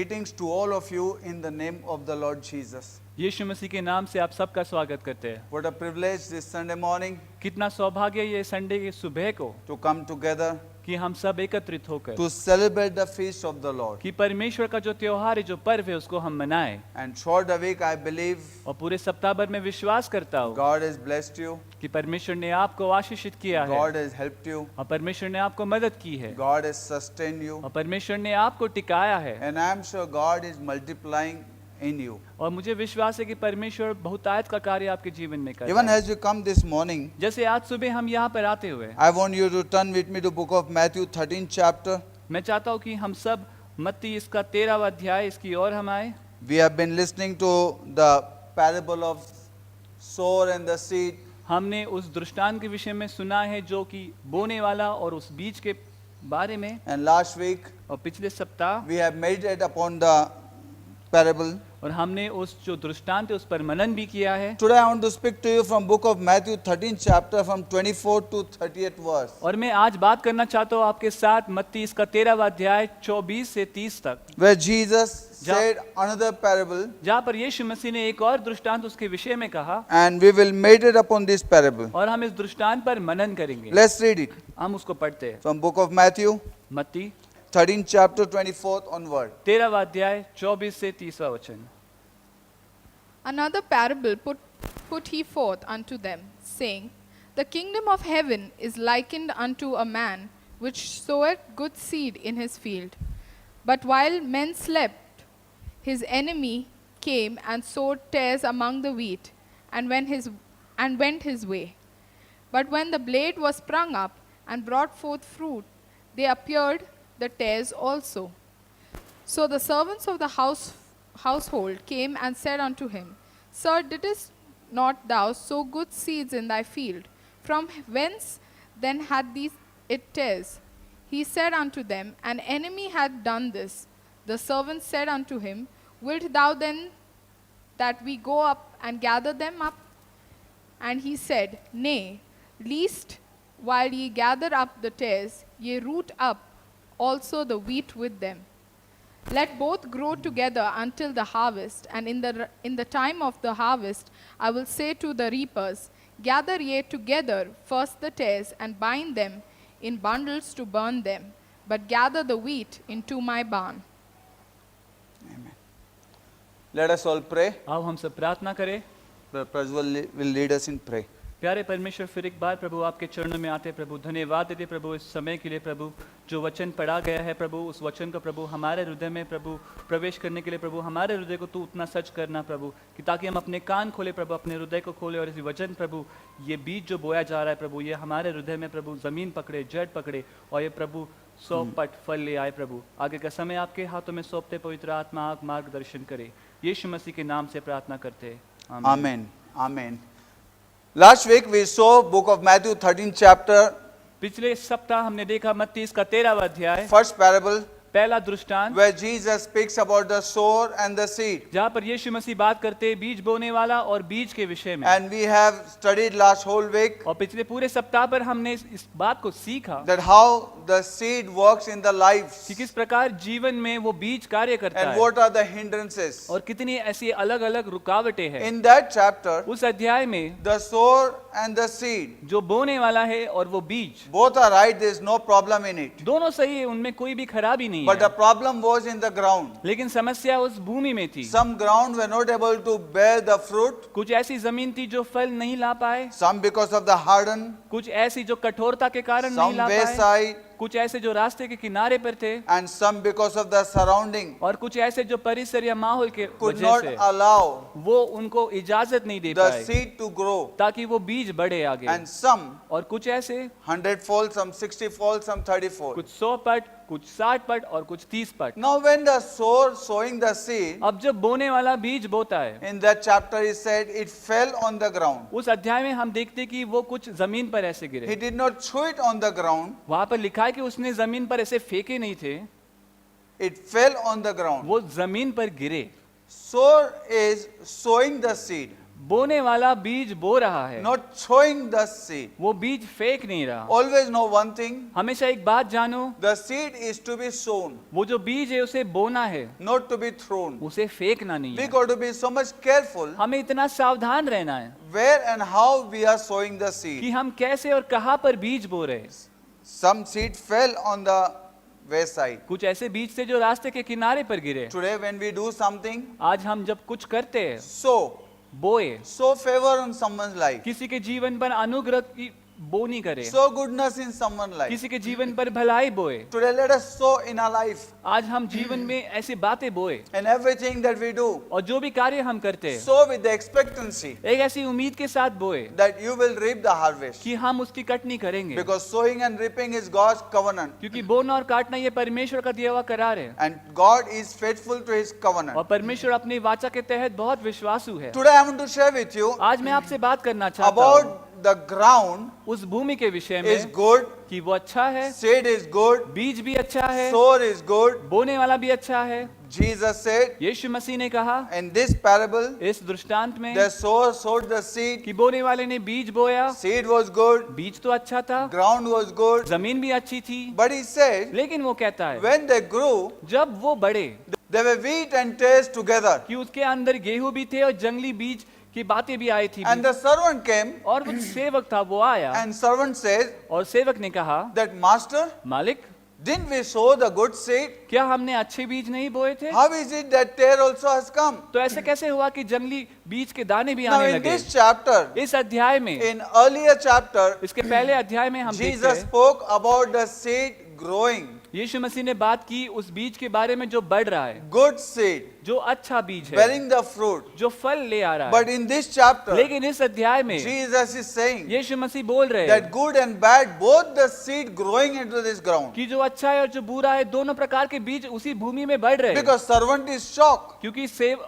Greetings to all of you in the name of the Lord Jesus. यीशु मसीह के नाम से आप सबका स्वागत करते हैं। What a privilege this Sunday morning कितना सौभाग्य ये संडे की सुबह को to come together कि हम सब एकत्रित होकर to celebrate the feast of the Lord. कि परमेश्वर का जो त्योहार है, जो पर्व है, उसको हम मनाएं। And throughout the week I believe और पूरे सप्ताह भर में विश्वास करता हूँ God has blessed you, कि परमेश्वर ने आपको आशीषित किया है God has helped you, और परमेश्वर ने आपको मदद की है God has sustained you, और परमेश्वर ने आपको टिकाया है। and I am sure God is multiplying in you. और मुझे विश्वास है कि परमेश्वर बहुतायत का कार्य आपके जीवन में कर Even रहा है। as you come this morning, जैसे आज सुबह हम यहाँ पर आते हुए, I want you to turn with me to book of Matthew 13th chapter. मैं चाहता हूँ कि हम सब मत्ती इसका 13वां अध्याय इसकी ओर हम आए। We have been listening to the parable of sower and the seed. हमने उस दृष्टांत के विषय में सुना है जो कि बोने वाला और उस बीज के बारे में, And last week और पिछले सप्ताह we have meditated upon the parable. और हमने उस जो दृष्टांत है उस पर मनन भी किया है। Today I want to speak to you from book of Matthew 13th chapter from 24 to 30th verse. और मैं आज बात करना चाहता हूँ आपके साथ मत्ती इसका 13वां अध्याय 24 से 30 तक, Where Jesus said another parable, जहाँ पर यीशु मसीह ने एक और दृष्टांत उसके विषय में कहा and we will meditate upon this parable. और हम इस दृष्टांत पर मनन करेंगे। Let's read it हम उसको पढ़ते हैं। from book of Matthew मत्ती 13th chapter 24th onward. 13वां अध्याय 24 से 30वां वचन। Another parable put he forth unto them, saying, The kingdom of heaven is likened unto a man which soweth good seed in his field. But while men slept, his enemy came and sowed tares among the wheat, and went his way. But when the blade was sprung up and brought forth fruit, they appeared the tares also. So the servants of the household came and said unto him, Sir, didst not thou sow good seeds in thy field? From whence then had these it tares? He said unto them, An enemy hath done this. The servants said unto him, Wilt thou then that we go up and gather them up? And he said, Nay, lest while ye gather up the tares, ye root up also the wheat with them. Let both grow together until the harvest, and in the time of the harvest I will say to the reapers, Gather ye together first the tares, and bind them in bundles to burn them, but gather the wheat into my barn. Amen. Let us all pray. आओ हम सब प्रार्थना करें। Brother Prajwal will lead us in prayer. प्यारे परमेश्वर, फिर एक बार प्रभु आपके चरणों में आते प्रभु, धन्यवाद देते प्रभु इस समय के लिए प्रभु, जो वचन पढ़ा गया है प्रभु, उस वचन को प्रभु हमारे हृदय में प्रभु प्रवेश करने के लिए प्रभु, हमारे हृदय को तू उतना सच करना प्रभु, कि ताकि हम अपने कान खोले प्रभु, अपने हृदय को खोले और इस वचन प्रभु, ये बीज जो बोया जा रहा है प्रभु, ये हमारे हृदय में प्रभु ज़मीन पकड़े, जड़ पकड़े और ये प्रभु 100 पट फल ले आए प्रभु। आगे का समय आपके हाथों में सौंपते, पवित्र आत्मा आप मार्गदर्शन करे, यीशु मसीह के नाम से प्रार्थना करते। Amen. Amen. Last week we saw book of Matthew 13th chapter, पिछले सप्ताह हमने देखा मत्ती इसका 13वां अध्याय, first parable, पहला दृष्टांत, where Jesus speaks about the sower and the seed. जहाँ पर यीशु मसीह बात करते हैं बीज बोने वाला और बीज के विषय में। And we have studied last whole week और पिछले पूरे सप्ताह पर हमने इस बात को सीखा that how the seed works in the lives कि किस प्रकार जीवन में वो बीज कार्य करता and है what are the hindrances. और कितनी ऐसी अलग अलग रुकावटें हैं। In that chapter, उस अध्याय में the sower and the seed, जो बोने वाला है और वो बीज, both are right, there is no problem in it. दोनों सही है, उनमें कोई भी खराबी नहीं But the है, problem was in the ground. लेकिन समस्या उस भूमि में थी। Some ground were not able to bear the fruit, कुछ ऐसी जमीन थी जो फल नहीं ला पाए, some because of the harden, कुछ ऐसी जो कठोरता के कारण नहीं some ला पाए, wayside, कुछ ऐसे जो रास्ते के किनारे पर थे and some because of the surrounding और कुछ ऐसे जो परिसर या माहौल के could वजह not से allow वो उनको इजाजत नहीं दे the पाए seed to grow. ताकि वो बीज बढ़े आगे। And some और कुछ ऐसे 100-fold, some 60-fold, some 30-fold. कुछ 100 पट, कुछ 60 पट और कुछ 30 पट। Now when the sower sowing the seed, अब जब बोने वाला बीज बोता है, in that chapter he said it fell on the ground. उस अध्याय में हम देखते कि वो कुछ जमीन पर ऐसे He गिरे। did not throw it on the ground, वहां पर लिखा है कि उसने जमीन पर ऐसे फेंके नहीं थे, it fell on the ground. वो जमीन पर गिरे। Sower is sowing the seed. बोने वाला बीज बो रहा है, not sowing the seed. वो बीज फेंक नहीं रहा। Always know one thing, हमेशा एक बात जानो, the seed is to be sown, वो जो बीज है उसे बोना है, not to be thrown. उसे फेंकना नहीं We है। got to be so much careful हमें इतना सावधान रहना है where and how we are sowing the seed. कि हम कैसे और कहाँ पर बीज बो रहे हैं। Some seed fell on the wayside. कुछ ऐसे बीज थे जो रास्ते के किनारे पर गिरे। Today when we do something, आज हम जब कुछ करते हैं, बोए, sow favor on someone's life, किसी के जीवन पर अनुग्रह की बोनी करे, sow goodness in someone's life. किसी के जीवन पर भलाई बोए। Today let us sow in our life, आज हम जीवन में ऐसी बातें बोए and everything that we do, और जो भी कार्य हम करते हैं sow with the expectancy एक ऐसी उम्मीद के साथ बोए that you will reap the harvest. कि हम उसकी कटनी करेंगे, Because sowing and reaping is God's covenant, क्योंकि बोना और काटना ये परमेश्वर का दिया हुआ करार है and God is faithful to His covenant. और परमेश्वर अपनी वाचा के तहत बहुत विश्वासु है। Today I want to share with you आज मैं आपसे बात करना चाहता हूँ about the ground उस भूमि के विषय is में good, कि वो अच्छा है, seed is good, बीज भी अच्छा है, sower is good. बोने वाला भी अच्छा है। Jesus said यीशु मसीह ने कहा in this parable, इस दृष्टांत में the sower sowed the seed, कि बोने वाले ने बीज बोया, seed was good, बीज तो अच्छा था, ground was good, जमीन भी अच्छी थी, but he said लेकिन वो कहता है when they grew, जब वो बड़े they were wheat and tares together. कि उसके अंदर गेहूं भी थे और जंगली बीज की बातें भी आई थी। And the servant came, और वो सेवक था, वो आया and servant says और सेवक ने कहा, that master, मालिक didn't we sow the good seed? क्या हमने अच्छे बीज नहीं बोए थे? How is it that tare also has come? तो ऐसे कैसे हुआ कि जंगली बीज के दाने भी Now आने in लगे? this chapter, इस अध्याय में, in earlier chapter, इसके पहले अध्याय में हम देखते Jesus हैं spoke about the seed growing, यीशु मसीह ने बात की उस बीज के बारे में जो बढ़ रहा है, good seed, जो अच्छा बीज है, bearing the fruit. जो फल ले आ रहा But है। in this chapter, लेकिन इस अध्याय में Jesus is saying यीशु मसीह बोल रहे हैं that good and bad, both the seed growing into this ground. कि जो अच्छा है और जो बुरा है, दोनों प्रकार के बीज उसी भूमि में बढ़ रहे हैं। Because servant is shocked, क्योंकि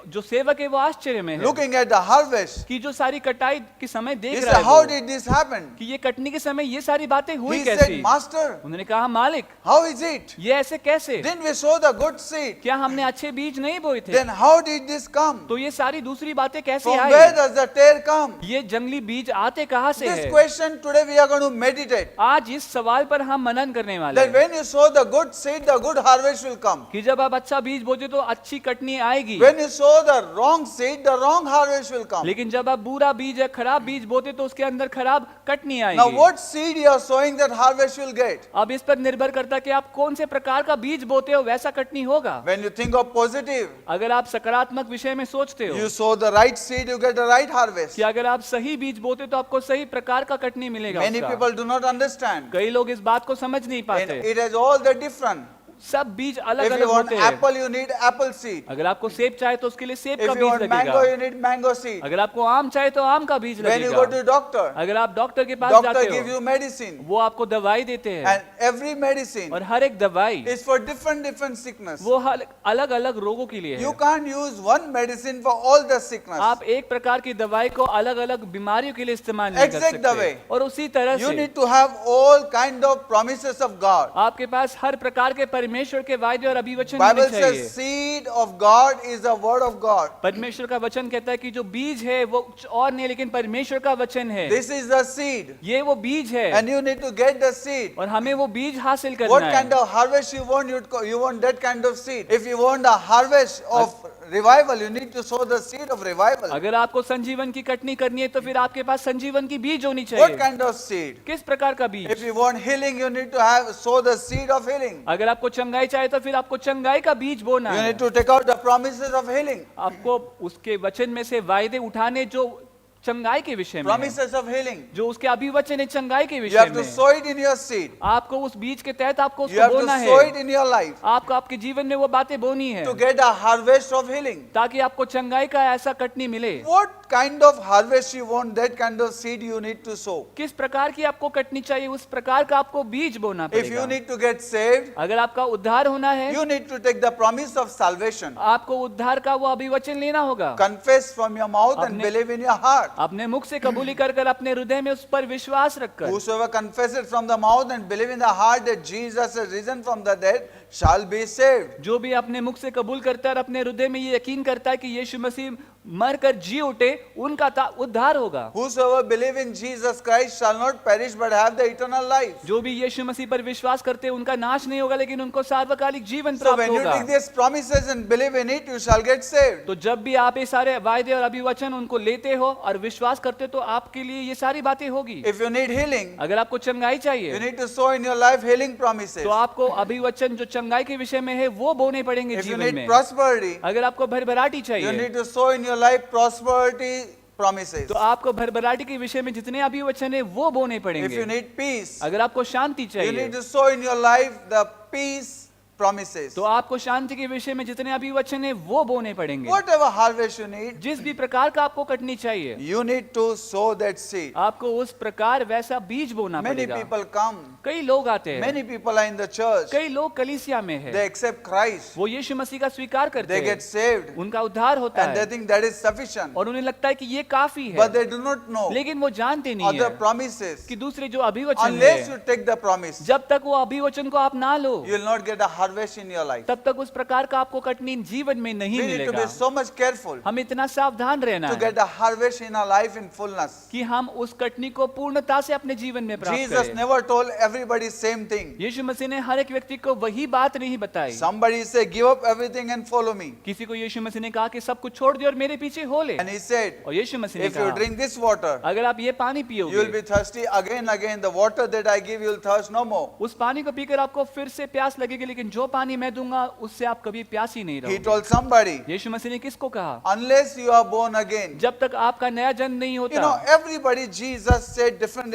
जो सेवक है वो आश्चर्य में है looking at the harvest. कि जो सारी कटाई के समय He देख said, रहा है how वो, did this happen? कि ये कटनी के समय ये सारी बातें हुई He कैसी? said, Master, उन्होंने कहा, मालिक how is it? ये ऐसे कैसे? Didn't we sow the good seed? क्या हमने अच्छे बीज नहीं बोए थे? Then how did this come? तो ये सारी दूसरी बातें कैसे From I? where does the tare come? ये जंगली बीज आते कहाँ से This है? question today we are going to meditate. आज इस सवाल पर हम मनन करने वाले That हैं when you sow the good seed, the good harvest will come. कि जब आप अच्छा बीज बोते तो अच्छी कटनी आएगी, When you sow the wrong seed, the wrong harvest will come. लेकिन जब आप बुरा बीज या खराब बीज बोते तो उसके अंदर खराब कटनी Now आएगी। what seed you are sowing, that harvest will get. अब इस पर निर्भर करता है कि आप कौन से प्रकार का बीज बोते हो, वैसा कटनी होगा। When you think of positive, अगर आप सकारात्मक विषय में सोचते हो you sow the right seed, you get the right harvest. कि अगर आप सही बीज बोते तो आपको सही प्रकार का कटनी मिलेगा Many उसका। people do not understand. कई लोग इस बात को समझ नहीं And पाते। it has all the different. सब बीज अलग If you अलग want होते हैं। apple, you need apple seed. अगर आपको सेब चाहे तो उसके लिए सेब का If you बीज want लगेगा। mango, you need mango seed. अगर आपको आम चाहे तो आम का बीज When you go लगेगा। to doctor, अगर आप डॉक्टर के पास doctor जाते give हो you medicine. वो आपको दवाई देते हैं And every medicine और हर एक दवाई is for different sickness. वो अलग अलग रोगों के लिए You है। can't use one medicine for all the sickness. आप एक प्रकार की दवाई को अलग अलग बीमारियों के लिए इस्तेमाल नहीं कर Exact the way. सकते। और उसी तरह You से need to have all kind of promises of God. आपके पास हर प्रकार के परमेश्वर के वायदे और अभिवचन Bible होने चाहिए। says seed of God is the word of God. परमेश्वर का वचन कहता है कि जो बीज है वो कुछ और नहीं लेकिन परमेश्वर का वचन है। This is the seed. ये वो बीज है And you need to get the seed. और हमें वो बीज हासिल What करना kind है। of harvest you want? You want that kind of seed. If you want a harvest of revival, you need to sow the seed of revival. अगर आपको संजीवन की कटनी करनी है तो फिर आपके पास संजीवन की बीज होनी What चाहिए। kind of seed? किस प्रकार का बीज? If you want healing, you need to sow the seed of healing. अगर आपको चंगाई चाहिए तो फिर आपको चंगाई का बीज बोना You है। need to take out the promises of healing. आपको उसके वचन में से वायदे उठाने जो चंगाई के विषय में है, Promises of healing. जो उसके अभिवचन है चंगाई के You विषय have to में, sow it in your seed. आपको उस बीज के तहत आपको You उसको have to बोना sow it है। in your life आपको आपके जीवन में वो बातें बोनी है to get a harvest of healing. ताकि आपको चंगाई का ऐसा कटनी मिले। What kind of harvest you want, that kind of seed you need to sow. किस प्रकार की आपको कटनी चाहिए, उस प्रकार का आपको बीज बोना If you पड़ेगा। need to get saved, अगर आपका उद्धार होना है, you need to take the promise of salvation. आपको उद्धार का वो अभिवचन लेना होगा। Confess from your mouth and अपने- believe in your heart. अपने मुख से कबूली कर कर अपने हृदय में उस पर विश्वास रखकर, Whosoever confesses from the mouth and believe in the heart that Jesus has risen from the dead shall be saved. जो भी अपने मुख से कबूल करता है और अपने हृदय में ये यकीन करता है कि यीशु मसीह मरकर जी उठे उनका उद्धार होगा। Whosoever believe in Jesus Christ shall not perish but have the eternal life. जो भी यीशु मसीह पर विश्वास करते हैं उनका नाश नहीं होगा लेकिन उनको सार्वकालिक जीवन So प्राप्त when you होगा। take these promises and believe in it, you shall get saved. तो जब भी आप ये सारे वायदे और अभिवचन उनको लेते हो और विश्वास करते हो तो आपके लिए ये सारी बातें होगी। If you need healing, अगर आपको चंगाई you चाहिए need to sow in your life healing promises. तो आपको अभिवचन जो चंगाई के विषय में है वो बोने पड़ेंगे If you जीवन need में। prosperity, अगर आपको भरभराटी you चाहिए need to sow in your life prosperity promises. तो आपको भरभराटी के विषय में जितने अभिवचन है वो बोने If you पड़ेंगे। need peace, अगर आपको शांति you चाहिए need to sow in your life the peace promises. तो आपको शांति के विषय में जितने अभिवचन है वो बोने पड़ेंगे। Whatever harvest you need, जिस भी प्रकार का आपको कटनी चाहिए you need to sow that seed. आपको उस प्रकार वैसा बीज बोना Many पड़ेगा। people come, कई लोग आते हैं, many people are in the church, कई लोग कलीसिया में they है, accept Christ, वो यीशु मसीह का स्वीकार करते they get हैं, saved, उनका उद्धार होता and they है think that is sufficient. और उन्हें लगता है कि ये काफी है, But they do not know लेकिन वो जानते नहीं other है promises. कि दूसरे जो अभिवचन Unless you है take the promise, जब तक वो अभिवचन को आप ना लो you will not get a harvest in your life. तब तक उस प्रकार का आपको कटनी जीवन में नहीं We need to मिलेगा। be so much careful हम इतना सावधान रहना to है get a harvest in our life in fullness. कि हम उस कटनी को पूर्णता से अपने जीवन में प्राप्त Jesus करें। never told everybody same thing. यीशु मसीह ने हर एक व्यक्ति को वही बात नहीं बताई। Somebody say, give up everything and follow me. किसी को यीशु मसीह ने कहा कि सब कुछ छोड़ दे और मेरे पीछे हो ले, And he said, और यीशु मसीह ने if you कहा drink this water, अगर आप ये पानी you will पियोगे be thirsty again, again. The water that I give, you will thirst no more. उस पानी को पीकर आपको फिर से प्यास लगेगी, लेकिन जो पानी मैं दूंगा उससे आप कभी प्यासी नहीं He रहोगे। told somebody, यीशु मसीह ने किसको कहा? unless you are born again. जब तक आपका नया जन्म नहीं You know, होता। everybody, Jesus said different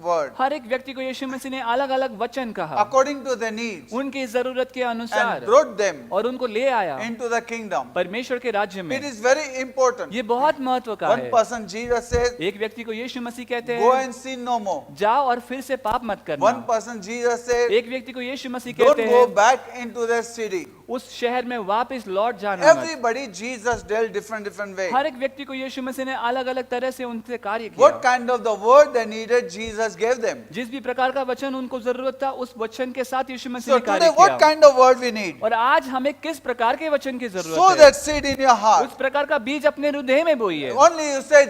word हर एक व्यक्ति को यीशु मसीह ने अलग अलग वचन कहा according to their needs उनकी जरूरत के and अनुसार, brought them और उनको ले आया into the kingdom. परमेश्वर के राज्य It में। is very important. ये बहुत महत्व का One है। person, Jesus says, एक व्यक्ति को यीशु मसीह कहते go हैं and sin no more. जाओ और फिर से पाप मत One करना। person, Jesus said, एक व्यक्ति को यीशु मसीह don't कहते go हैं back into the city. उस शहर में वापस लौट जाना मत। Everybody, Jesus dealt different way. हर एक व्यक्ति को यीशु मसीह ने अलग अलग तरह से उनसे कार्य What किया। kind of the word they needed, Jesus gave them. जिस भी प्रकार का वचन उनको जरूरत था उस वचन के साथ यीशु मसीह So ने कार्य today, what किया। kind of word we need? और आज हमें किस प्रकार के वचन की Sow जरूरत है? that seed in your heart. उस प्रकार का बीज अपने हृदय में बोइए। Only you say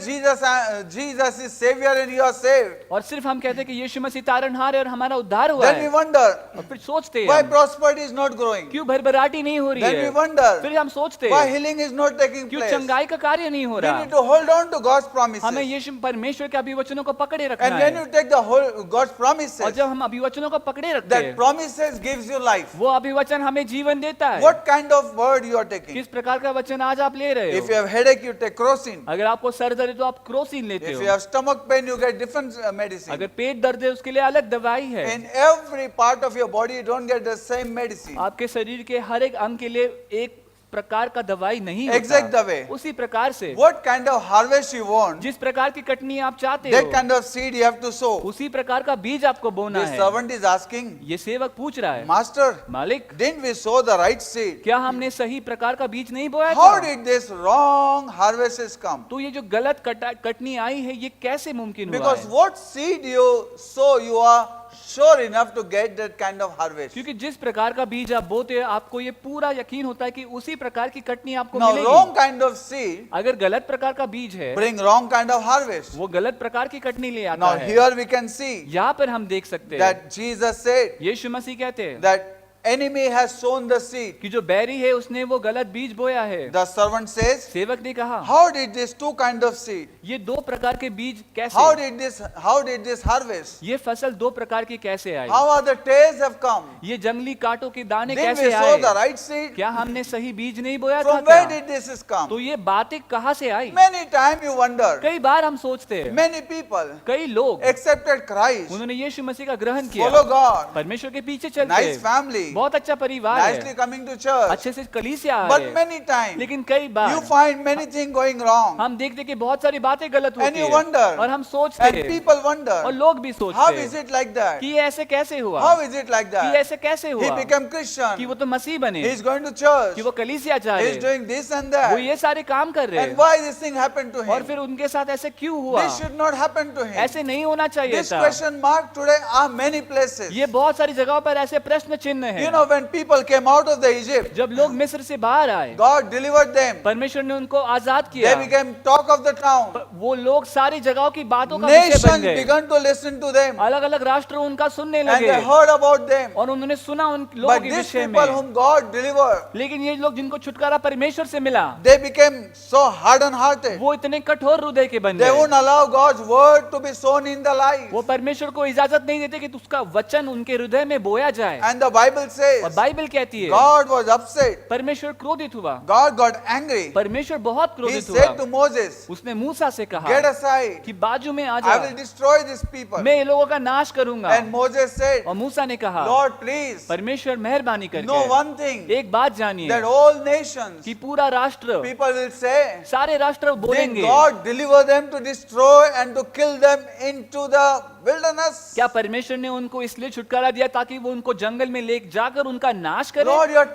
Jesus is Savior and you are saved. और सिर्फ हम कहते हैं कि यीशु मसीह तारणहार है और हमारा उद्धार हुआ Then we है, wonder और फिर सोचते why हैं prosperity is not growing. क्यों भरभराटी नहीं हो रही Then we है। wonder फिर हम सोचते why हैं healing is not taking क्यों place. चंगाई का कार्य नहीं हो We रहा। need to hold on to God's हमें promises. यीशु परमेश्वर के अभिवचनों को पकड़े रखना And when है, you take the whole God's और promises, जब हम अभिवचनों को पकड़े रखते that हैं promises gives you life. वो अभिवचन हमें जीवन देता है। What kind of word you are taking? किस प्रकार का वचन आज आप ले रहे If you हो? have headache, you take crocin. अगर आपको सर दर्द है तो आप क्रोसिन लेते If हो, you have stomach pain, you get different medicine. अगर पेट दर्द है उसके लिए अलग दवाई है। In every part of your body, you don't get the same medicine. आपके शरीर के हर एक अंग के लिए एक प्रकार का दवाई नहीं Exact होता। the way. उसी प्रकार से What kind of harvest you want, जिस प्रकार की कटनी आप चाहते that हो kind of seed you have to sow. उसी प्रकार का बीज आपको बोना The है। servant is asking, ये सेवक पूछ रहा है, Master, मालिक didn't we sow the right seed? क्या हमने सही प्रकार का बीज नहीं बोया How था? did this wrong harvests come? तो ये जो गलत कटनी आई है ये कैसे मुमकिन हुआ Because है? what seed you sow, you are sure enough to get that kind of harvest. क्योंकि जिस प्रकार का बीज आप बोते हैं आपको ये पूरा यकीन होता है कि उसी प्रकार की कटनी आपको Now, मिलेगी। wrong kind of seed अगर गलत प्रकार का बीज है bring wrong kind of harvest. वो गलत प्रकार की कटनी ले आता Now, है। here we can see यहाँ पर हम देख सकते हैं that Jesus said यीशु मसीह कहते हैं that enemy has sown the seed. कि जो बैरी है उसने वो गलत बीज बोया है। The servant says, सेवक ने कहा how did this two kind of seed? ये दो प्रकार के बीज कैसे, How did this harvest? ये फसल दो प्रकार की कैसे आई? How are the tares have come? ये जंगली कांटों के दाने Did we कैसे sow the आए? right seed? क्या हमने सही बीज नहीं बोया था From where क्या? did this is come? तो ये बातें कहाँ से आई? Many times you wonder. कई बार हम सोचते हैं, Many people कई लोग accepted Christ, उन्होंने यीशु मसीह का ग्रहण किया, follow God, परमेश्वर के पीछे चलते nice हैं, family, बहुत अच्छा परिवार nicely है, coming to church. अच्छे से कलीसिया आ But रहे हैं, many times लेकिन कई you bar find many things going wrong. हम देखते कि बहुत सारी बातें गलत And होती you है wonder. और हम सोचते And हैं people wonder, और लोग भी how सोचते is हैं it like that? कि ये ऐसे कैसे हुआ, How is it like कि that? ऐसे कैसे He हुआ became कि Christian. वो तो मसीह बने, He is going to church. कि वो कलीसिया जा He रहे is हैं, doing this and वो that. ये सारे काम कर रहे And हैं, why this thing happened to और him? फिर उनके साथ ऐसे क्यों हुआ? This should not happen to him. ऐसे नहीं होना चाहिए This था। question mark today are many places. ये बहुत सारी जगहों पर ऐसे प्रश्न चिन्ह हैं। You know, when people came out of the Egypt, जब लोग मिस्र से बाहर आए, God delivered them. परमेश्वर ने उनको आजाद They किया, became talk of the town. वो लोग सारी जगहों की बातों का विषय बन Nations गए, began to listen to them, अलग अलग राष्ट्र उनका सुनने and लगे they heard about them. और उन्होंने सुना उन लोगों But के these विषय people में। whom God delivered, लेकिन ये लोग जिनको छुटकारा परमेश्वर से मिला, they became so hardened-hearted. वो इतने कठोर हृदय के बन They गए, won't allow God's word to be sown in the life. वो परमेश्वर को इजाजत नहीं देते कि उसका वचन उनके हृदय में बोया जाए। And the Bible और says, बाइबल कहती है God was upset. परमेश्वर क्रोधित हुआ, God got angry. परमेश्वर बहुत He क्रोधित said to हुआ, Moses, उसने मूसा से कहा get aside. कि बाजू में आ I जा, will destroy these people. मैं ये लोगों का नाश करूंगा। And Moses said, और मूसा ने कहा, Lord, please, परमेश्वर मेहरबानी know करके one thing, एक बात जानिए that all nations, कि पूरा राष्ट्र, people will say, सारे राष्ट्र did बोलेंगे, God deliver them to destroy and to kill them into the wilderness? क्या परमेश्वर ने उनको इसलिए छुटकारा दिया ताकि वो उनको जंगल में ले जाकर उनका नाश करे? Lord, your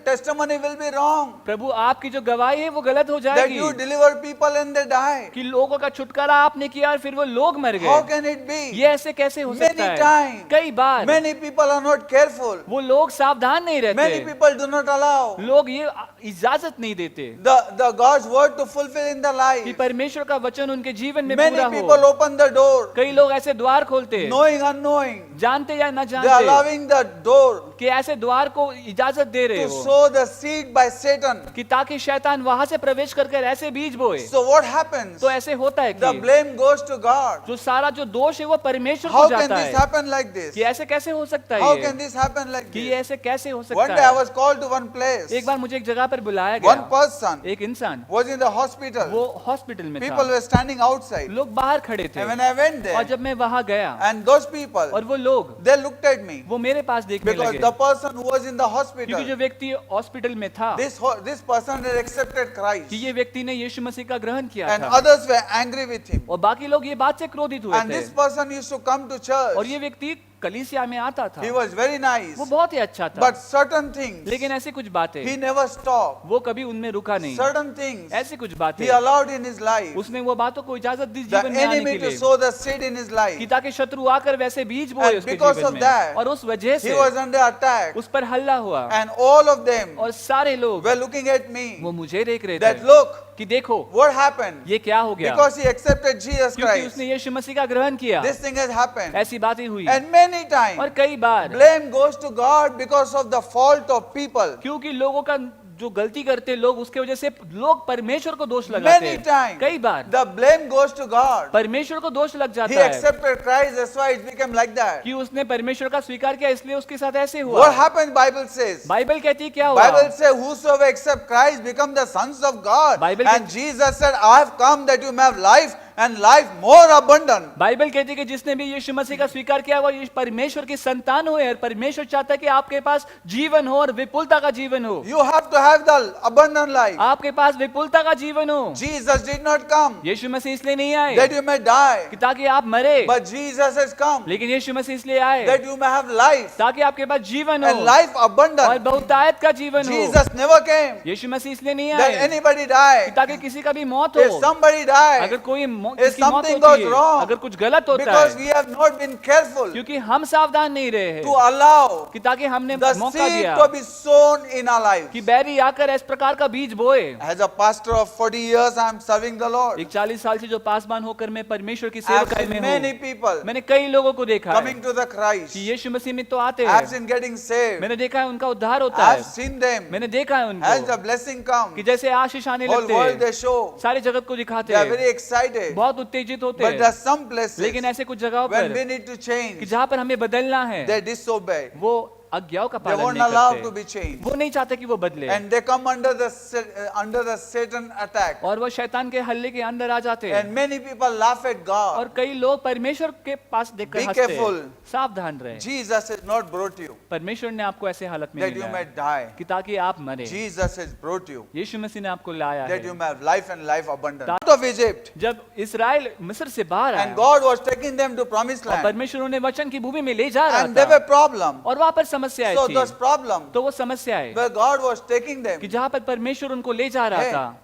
testimony will be wrong. प्रभु आपकी जो गवाही है वो गलत हो That जाएगी you deliver people and they die. कि लोगों का छुटकारा आपने किया और फिर वो लोग मर How गए। can it be? ये ऐसे कैसे हो Many सकता है? times. कई बार Many people are not careful. वो लोग सावधान नहीं Many रहते, people do not allow लोग ये इजाजत नहीं देते the God's word to fulfill in the कि life. परमेश्वर का वचन उनके जीवन में Many पूरा people हो। open the door, कई लोग ऐसे द्वार खोलते हैं, knowing, unknowing. जानते या न They are जानते, allowing the door कि ऐसे द्वार को इजाजत दे रहे to हो sow the seed by Satan. कि ताकि शैतान वहां से प्रवेश करके ऐसे बीज बोए। So what happens? तो ऐसे होता है The कि blame goes to God. जो सारा जो दोष है वो परमेश्वर How को can जाता this है happen like this? कि ऐसे कैसे हो सकता How है can this happen like कि ये this? ऐसे कैसे हो One सकता day I है। was called to one place. एक बार मुझे एक जगह पर बुलाया One गया, person एक इंसान was in the hospital. वो हॉस्पिटल में People था, were standing outside. लोग बाहर खड़े थे And when I went और there, जब मैं वहां गया and those people, और वो लोग they looked at me वो मेरे पास देखने because लगे the person who was in the क्योंकि जो hospital, व्यक्ति हॉस्पिटल में था this person had accepted Christ, कि ये व्यक्ति ने यीशु मसीह का ग्रहण किया and था others were angry with him. और बाकी लोग ये बात से क्रोधित हुए And थे this person used to come to और church. ये व्यक्ति कलीसिया में आता था, He was very nice, वो बहुत ही अच्छा था, but certain things लेकिन ऐसी कुछ बातें he never stopped. वो कभी उनमें रुका नहीं, Certain things ऐसी कुछ बातें he allowed in his life. उसने वो बातों को इजाजत दी The जीवन में आने enemy के to लिए sow the seed in his कि life. ताकि शत्रु आकर वैसे बीज बोए And उसके because जीवन of में that, और उस वजह He से was under attack, उस पर हल्ला हुआ and all of them और सारे लोग were looking at me. वो मुझे देख रहे That थे look, कि देखो what happened? ये क्या हो गया, Because he accepted Jesus क्योंकि Christ. उसने यीशु मसीह का ग्रहण किया, This thing has happened. ऐसी बातें हुई And many और times, कई बार blame goes to God because of the fault of people. क्योंकि लोगों का जो गलती करते लोग उसके वजह से लोग परमेश्वर को दोष लगाते Many हैं, times, कई बार the blame goes to God. परमेश्वर को दोष लग He जाता है accepted Christ, that's why it became like that. कि उसने परमेश्वर का स्वीकार किया इसलिए उसके साथ ऐसे हुआ। What happened, Bible says? Bible कहती है क्या हुआ, Bible says, whosoever accept Christ become the sons of God. Bible And Jesus said, I have come that you may have life and life more abundant. Bible कहती है कि जिसने भी यीशु मसीह का स्वीकार किया वो परमेश्वर की संतान हो और परमेश्वर चाहता है कि आपके पास जीवन हो और विपुलता का जीवन हो, You have to have the abundant life. आपके पास विपुलता का जीवन हो। Jesus did not come यीशु मसीह इसलिए नहीं आए that you may die, कि ताकि आप मरे, but Jesus has come लेकिन यीशु मसीह इसलिए आए that you may have life ताकि आपके पास जीवन and हो life और abundant. बहुतायत का जीवन हो। Jesus never came यीशु मसीह इसलिए नहीं that आए anybody कि die. ताकि किसी का भी मौत If हो, somebody die, अगर कोई if किसकी मौत something होती goes है, wrong, अगर कुछ गलत होता because है we have not been careful क्योंकि हम सावधान नहीं रहे हैं to allow कि ताकि हमने the मौका seed दिया to be sown in our lives. कि बैरी आकर इस प्रकार का बीज बोए। As a pastor of 40 years, I am serving the Lord. एक 40 साल से जो पासबान होकर मैं परमेश्वर की I have सेवकाई seen में many हूँ, people मैंने कई लोगों को देखा coming है to the Christ. कि यीशु मसीह में तो आते I have हैं, seen getting saved. मैंने देखा है उनका उद्धार होता I है, have seen them मैंने देखा है as the उनको blessing comes. कि जैसे आशीष आने Whole लगते world हैं, they show. सारे जगत को दिखाते They are हैं, very excited. बहुत उत्तेजित होते But हैं, there are some places लेकिन ऐसे कुछ जगहों when we पर need to कि change, जहाँ पर हमें बदलना है they disobey. वो आज्ञाओं का They पालन won't नहीं allow to करते, be changed. वो नहीं चाहते कि वो बदले And they come under the Satan attack. और वो शैतान के हल्ले के अंदर आ जाते हैं And many people laugh at God. और कई लोग परमेश्वर के पास देखकर Be हंसते हैं। careful. सावधान रहे, Jesus has not brought you परमेश्वर ने आपको ऐसे हालत में that नहीं you लाया may die. कि ताकि आप मरे, Jesus has brought you यीशु मसीह ने आपको लाया that you है। may have life and life abundant. Out of Egypt, जब इस्राएल मिस्र से बाहर and आया God was taking them to promised और land, परमेश्वर उन्हें वचन की भूमि में ले जा रहा and there were था problems. और वहां पर समस्याएं So थी, those problems तो वो समस्याएं where God was taking them, कि जहां पर परमेश्वर उनको ले जा रहा Hey, था,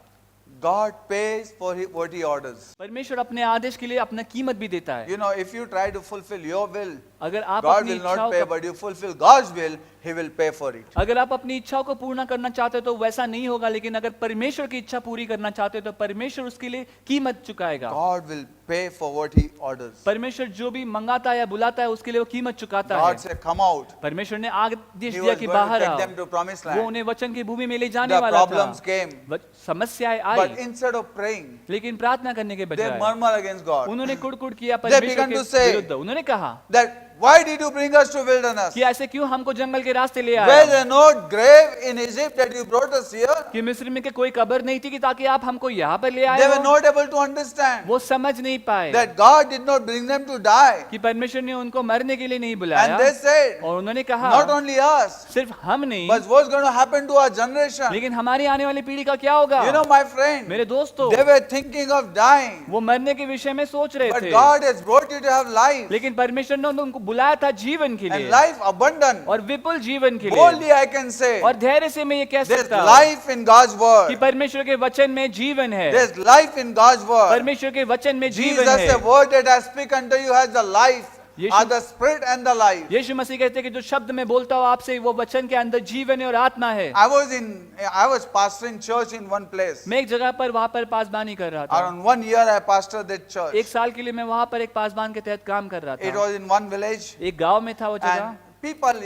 God pays for what He orders. परमेश्वर अपने आदेश के लिए अपना कीमत भी देता है। You know, if you try to fulfill your will, अगर आप God अपनी will not इच्छाओं pay, का but you fulfill God's will, He will pay for it. अगर आप अपनी इच्छाओं को पूर्ण करना चाहते हो तो वैसा नहीं होगा, लेकिन अगर परमेश्वर की इच्छा पूरी करना चाहते हो तो परमेश्वर उसके लिए कीमत चुकाएगा। God will pay for what He orders. परमेश्वर जो भी मंगाता है या बुलाता है उसके लिए वो कीमत चुकाता है। God said, "Come out." परमेश्वर ने आदेश He दिया was कि going to बाहर take आओ। them to promised वो land. उन्हें वचन की भूमि में ले जाने The वाला था। problems came, समस्याएं but I, instead of praying, लेकिन प्रार्थना करने के they बजाय murmur against God. उन्होंने कुड़कुड़ किया They परमेश्वर began के to say विरुद्ध। उन्होंने कहा That why did you bring us to wilderness? कि ऐसे क्यों हमको जंगल के रास्ते ले Were आए, there no grave in Egypt that you brought us here? कि मिस्र में के कोई कब्र नहीं थी कि ताकि आप हमको यहाँ पर ले आए They were हो? not able to understand वो समझ नहीं पाए that God did not bring them to die. कि परमेश्वर ने उनको मरने के लिए नहीं And बुलाया। they said, और उन्होंने कहा not only us, सिर्फ हम नहीं, but what's going to happen to our generation? लेकिन हमारी आने वाली पीढ़ी का क्या होगा? You know, my friend, मेरे दोस्तों, they were thinking of dying, वो मरने के विषय में सोच रहे but थे, God has brought you to have life, लेकिन परमेश्वर ने उनको बुलाया था जीवन के and लिए life abundant. और विपुल जीवन के लिए। Boldly I can say, और धैर्य से मैं ये कह there's सकता हूँ life in God's कि word. परमेश्वर के वचन में जीवन है। There's life in God's word. परमेश्वर के वचन में जीवन Jesus, है। the word that I speak unto you has the life, Yeshu- are the spirit and the life. यीशु मसीह कहते हैं कि जो शब्द मैं बोलता हूँ आपसे वो वचन के अंदर जीवन है और आत्मा है। I was pastoring church in one place. मैं एक जगह पर वहाँ पर पासबानी कर रहा था। Around 1 year I pastored that church. एक साल के लिए मैं वहाँ पर एक पासबान के तहत काम कर रहा It था। was in one village, एक गांव में था वो जगह, and people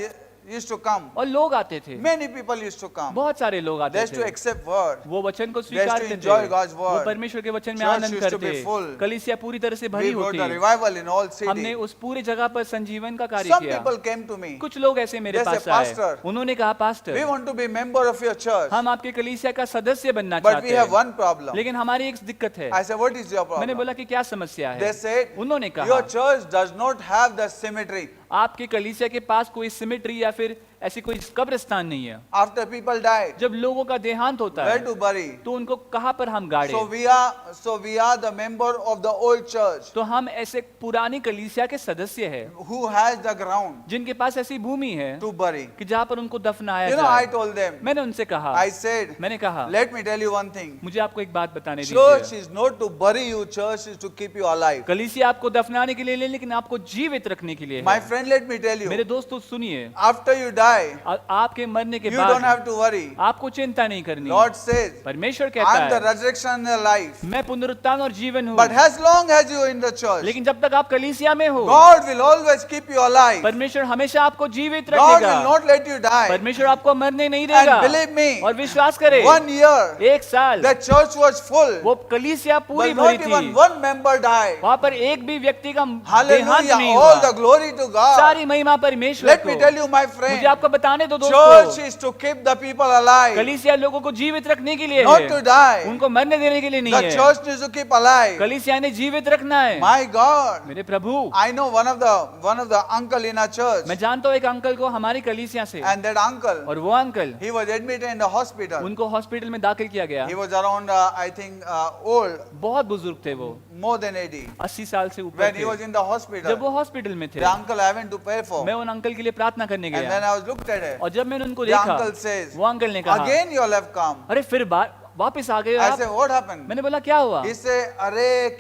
used to come. और लोग आते थे, Many people used to come. बहुत सारे लोग They आते used to थे। accept word. वो वचन को to स्वीकारते enjoy थे, God's वो word. परमेश्वर के वचन में Church आनंद used to करते, be full. कलीसिया पूरी तरह से We भरी brought a होती। revival in all हमने city. उस पूरी जगह पर संजीवन का कार्य Some किया। people came to me. कुछ लोग ऐसे मेरे They पास say, आए, "Pastor, उन्होंने कहा We pastor want to be member of your church, हम आपके कलीसिया का सदस्य बनना but we चाहते have हैं, one problem." लेकिन हमारी एक दिक्कत है। I said, "What is your मैंने problem?" बोला कि क्या समस्या They है? said, उन्होंने कहा "Your church does not have the symmetry. आपके कलीसिया के पास कोई सिमेट्री या फिर ऐसी कोई कब्रिस्तान नहीं है। After people die, जब लोगों का देहांत होता where है to bury?" तो उनको कहाँ पर हम गाड़े? So we are the member of the old church तो हम ऐसे पुरानी कलीसिया के सदस्य हैं who has the ground जिनके पास ऐसी भूमि है to bury. कि जहाँ पर उनको दफनाया You know, I जाए। told them, मैंने उनसे कहा, I said, मैंने कहा let me tell you one thing. मुझे आपको एक बात बताने Church दीजिए, is not to bury you, church is to keep you alive. कलीसिया आपको दफनाने के लिए नहीं, लेकिन आपको जीवित रखने के लिए My है। friend, let me tell मेरे you, दोस्तों सुनिए, after you die, आपके मरने के you don't बाद have to worry. आपको चिंता नहीं करनी। Lord says, परमेश्वर I कहता am the है resurrection and the life. मैं पुनरुत्थान और जीवन हूँ, But as long as you are in the church, लेकिन जब तक आप कलीसिया में हो God will always keep you alive. परमेश्वर हमेशा आपको जीवित God will रखेगा। not let you die. परमेश्वर आपको मरने नहीं देगा। And believe me, और विश्वास करे, 1 year, एक साल the church was full, वो कलीसिया पूरी but भरी not थी, even one member died. वहां पर एक भी व्यक्ति का देहांत Hallelujah, नहीं all the हुआ। glory to God. सारी महिमा परमेश्वर Let me को। tell you, my मुझे friend, आपको बताने दो church दोस्तों, is to keep the people alive, कलीसिया लोगों को जीवित रखने के लिए not है, to die. उनको मरने देने के लिए नहीं The है। church needs to keep alive. कलीसिया ने जीवित रखना है। My God, मेरे प्रभु, I know one of the uncle in our church, मैं जानता हूँ एक अंकल को हमारी कलीसिया से, and that uncle, और वो uncle he was admitted in the hospital. उनको हॉस्पिटल में दाखिल किया गया। He was around, I think, old, बहुत बुजुर्ग थे वो, more than 80. 80 साल से ऊपर When he थे। was in the जब hospital, वो हॉस्पिटल में थे, the uncle I went to pray for, मैं उन अंकल के लिए प्रार्थना करने and गया, when I was looked at it, और जब मैंने उनको the देखा, uncle says, वो अंकल ने कहा, "Again you all have come." अरे फिर वापस आ गए I आप? said, "What happened?" मैंने बोला क्या हुआ? He said, "Arey,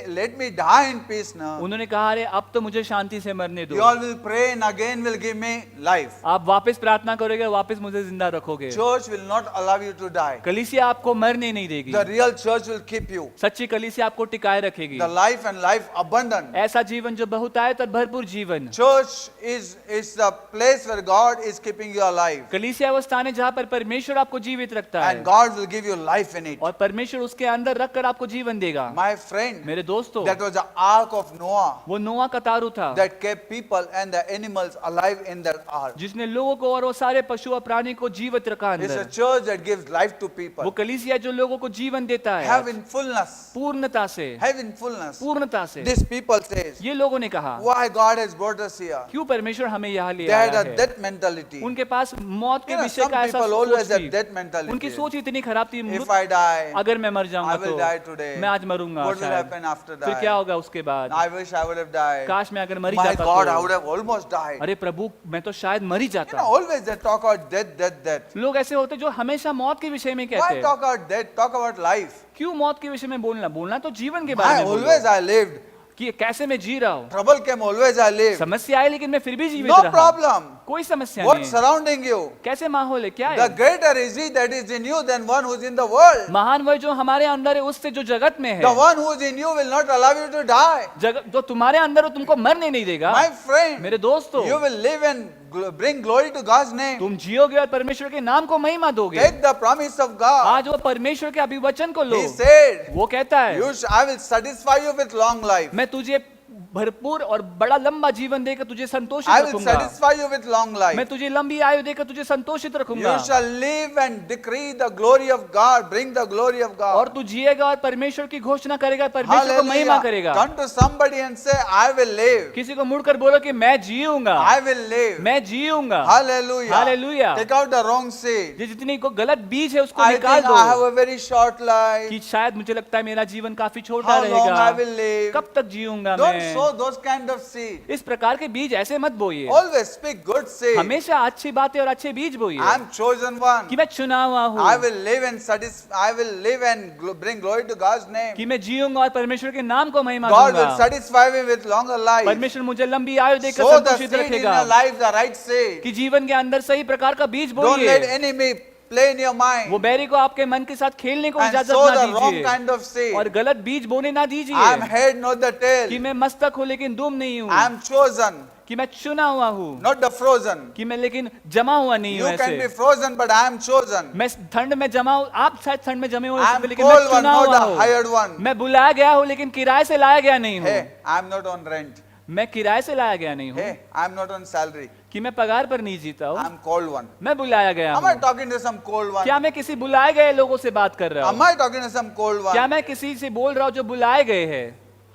let me die in peace now. उन्होंने कहा अरे अब तो मुझे शांति से मरने You दो, all will pray and again will give me life. आप वापस प्रार्थना करोगे, वापस मुझे जिंदा रखोगे। Church will not allow you to die. कलीसिया आपको मरने नहीं देगी, The real church will keep you. सच्ची कलीसिया आपको टिकाए रखेगी। The life and life abundant. ऐसा जीवन जो बहुतायत और भरपूर जीवन। Church is the place where God is keeping you alive. कलीसिया वो स्थान है जहाँ पर परमेश्वर आपको जीवित रखता है, And God will give you life in it. और परमेश्वर उसके अंदर रखकर आपको जीवन देगा। My friend, मेरे दोस्तों, that was the ark of Noah वो नोआ का तारू था that kept people and the animals alive in that ark. जिसने लोगों को और वो सारे पशु और प्राणी को जीवित रखा It's a अंदर। church that gives life to वो people. कलीसिया जो लोगों को जीवन देता है Have in fullness. पूर्णता से, Have in fullness. पूर्णता से। These people says, ये लोगों ने कहा why God has brought us here? क्यों परमेश्वर हमें यहाँ ले They had आया a है? death mentality. उनके पास मौत के You know, विषय some का ऐसा people always सोच have थी। death mentality. उनकी सोच इतनी खराब थी, कि If I die, अगर मैं मर I जाऊंगा will die तो today. मैं आज मरूंगा What will शायद, happen after फिर क्या that? होगा उसके बाद? I wish I would have died. काश मैं अगर मर ही My जाता God, I तो, would have almost died. अरे प्रभु मैं तो शायद मर ही You know, जाता। always they talk about death, death, death. लोग ऐसे होते जो हमेशा मौत के विषय में कहते Why हैं। talk about death? Talk about life. क्यों मौत के विषय में बोलना? बोलना तो जीवन के बारे Why में बोलो always I lived? कि कैसे मैं जी रहा हूँ। Trouble came, always I lived. समस्या आई लेकिन मैं फिर भी जीवित No रहा। problem. कोई समस्या What's नहीं। surrounding you? कैसे माहौल है? क्या The है? greater is He that is in you than one who's in the world. महान वह जो हमारे अंदर है उससे जो जगत में The है। one who's in you will not allow you to die. जगत जो तुम्हारे अंदर हो तुमको मरने नहीं देगा। My friend, मेरे दोस्तों, you will live and bring glory to God's name. तुम जियोगे और परमेश्वर के नाम को महिमा दोगे। Take the promise of God. आज वो परमेश्वर के अभिवचन को लो। He said, वो कहता है I will satisfy you with long life. मैं तुझे भरपूर और बड़ा लंबा जीवन देकर तुझे संतोषित I will रखूंगा। satisfy you with long मैं life. तुझे लंबी आयु देकर तुझे संतोषित रखूंगा। You shall live and decree the glory of God, bring the glory of और God. तू जिएगा और परमेश्वर की घोषणा करेगा, परमेश्वर को महिमा Hallelujah. करेगा। Turn to somebody and say, I will live. किसी को मुड़कर बोलो कि मैं जीऊंगा, I will live. मैं जीऊंगा। Hallelujah. Hallelujah. Take out the wrong seed. जितनी को गलत बीज है उसको I निकाल think I have दो a very short life. कि शायद मुझे लगता है मेरा जीवन काफी छोटा How long I will रहेगा, live. कब तक जीऊंगा Don't मैं। sow those kind of seed. इस प्रकार के बीज ऐसे मत बोइए। Always speak good seed. हमेशा अच्छी बातें और अच्छे बीज बोइए I am chosen one. कि मैं चुना हुआ I हूँ, will live and I will live and bring glory to God's name. कि मैं जीऊंगा और परमेश्वर के नाम को महिमा God will दूंगा। satisfy me with longer life. परमेश्वर मुझे लंबी आयु देकर Sow the संतोषित seed in रखेगा your life, the right seed. कि जीवन के अंदर सही प्रकार का बीज Don't let बोइए। enemy play in your वो mind बैरी को आपके मन के साथ खेलने को and इजाजत sow ना the wrong दीजिए kind of seed. और गलत बीज बोने ना I am दीजिए head, not the कि tail. मैं मस्तक हूँ लेकिन दुम नहीं हूँ, I am chosen, कि मैं चुना हुआ हूँ not the frozen. कि मैं लेकिन जमा हुआ नहीं हूँ You can be ऐसे। frozen, but I am chosen. मैं ठंड में जमा हूँ, आप शायद ठंड में जमे हो I am लेकिन मैं called one, चुना not हुआ the हूँ। hired one. मैं बुलाया गया हूँ लेकिन किराए से लाया गया नहीं हूँ। Hey, I am not on rent. मैं किराए से लाया गया नहीं हूँ Hey, I am not on salary. कि मैं पगार पर नहीं जीता I हूँ, am called one. मैं बुलाया गया Am I हूँ। talking to some cold one? क्या मैं किसी बुलाए गए लोगों से बात कर रहा Am हूँ? I talking to some cold क्या one? मैं किसी से बोल रहा हूँ जो बुलाए गए हैं?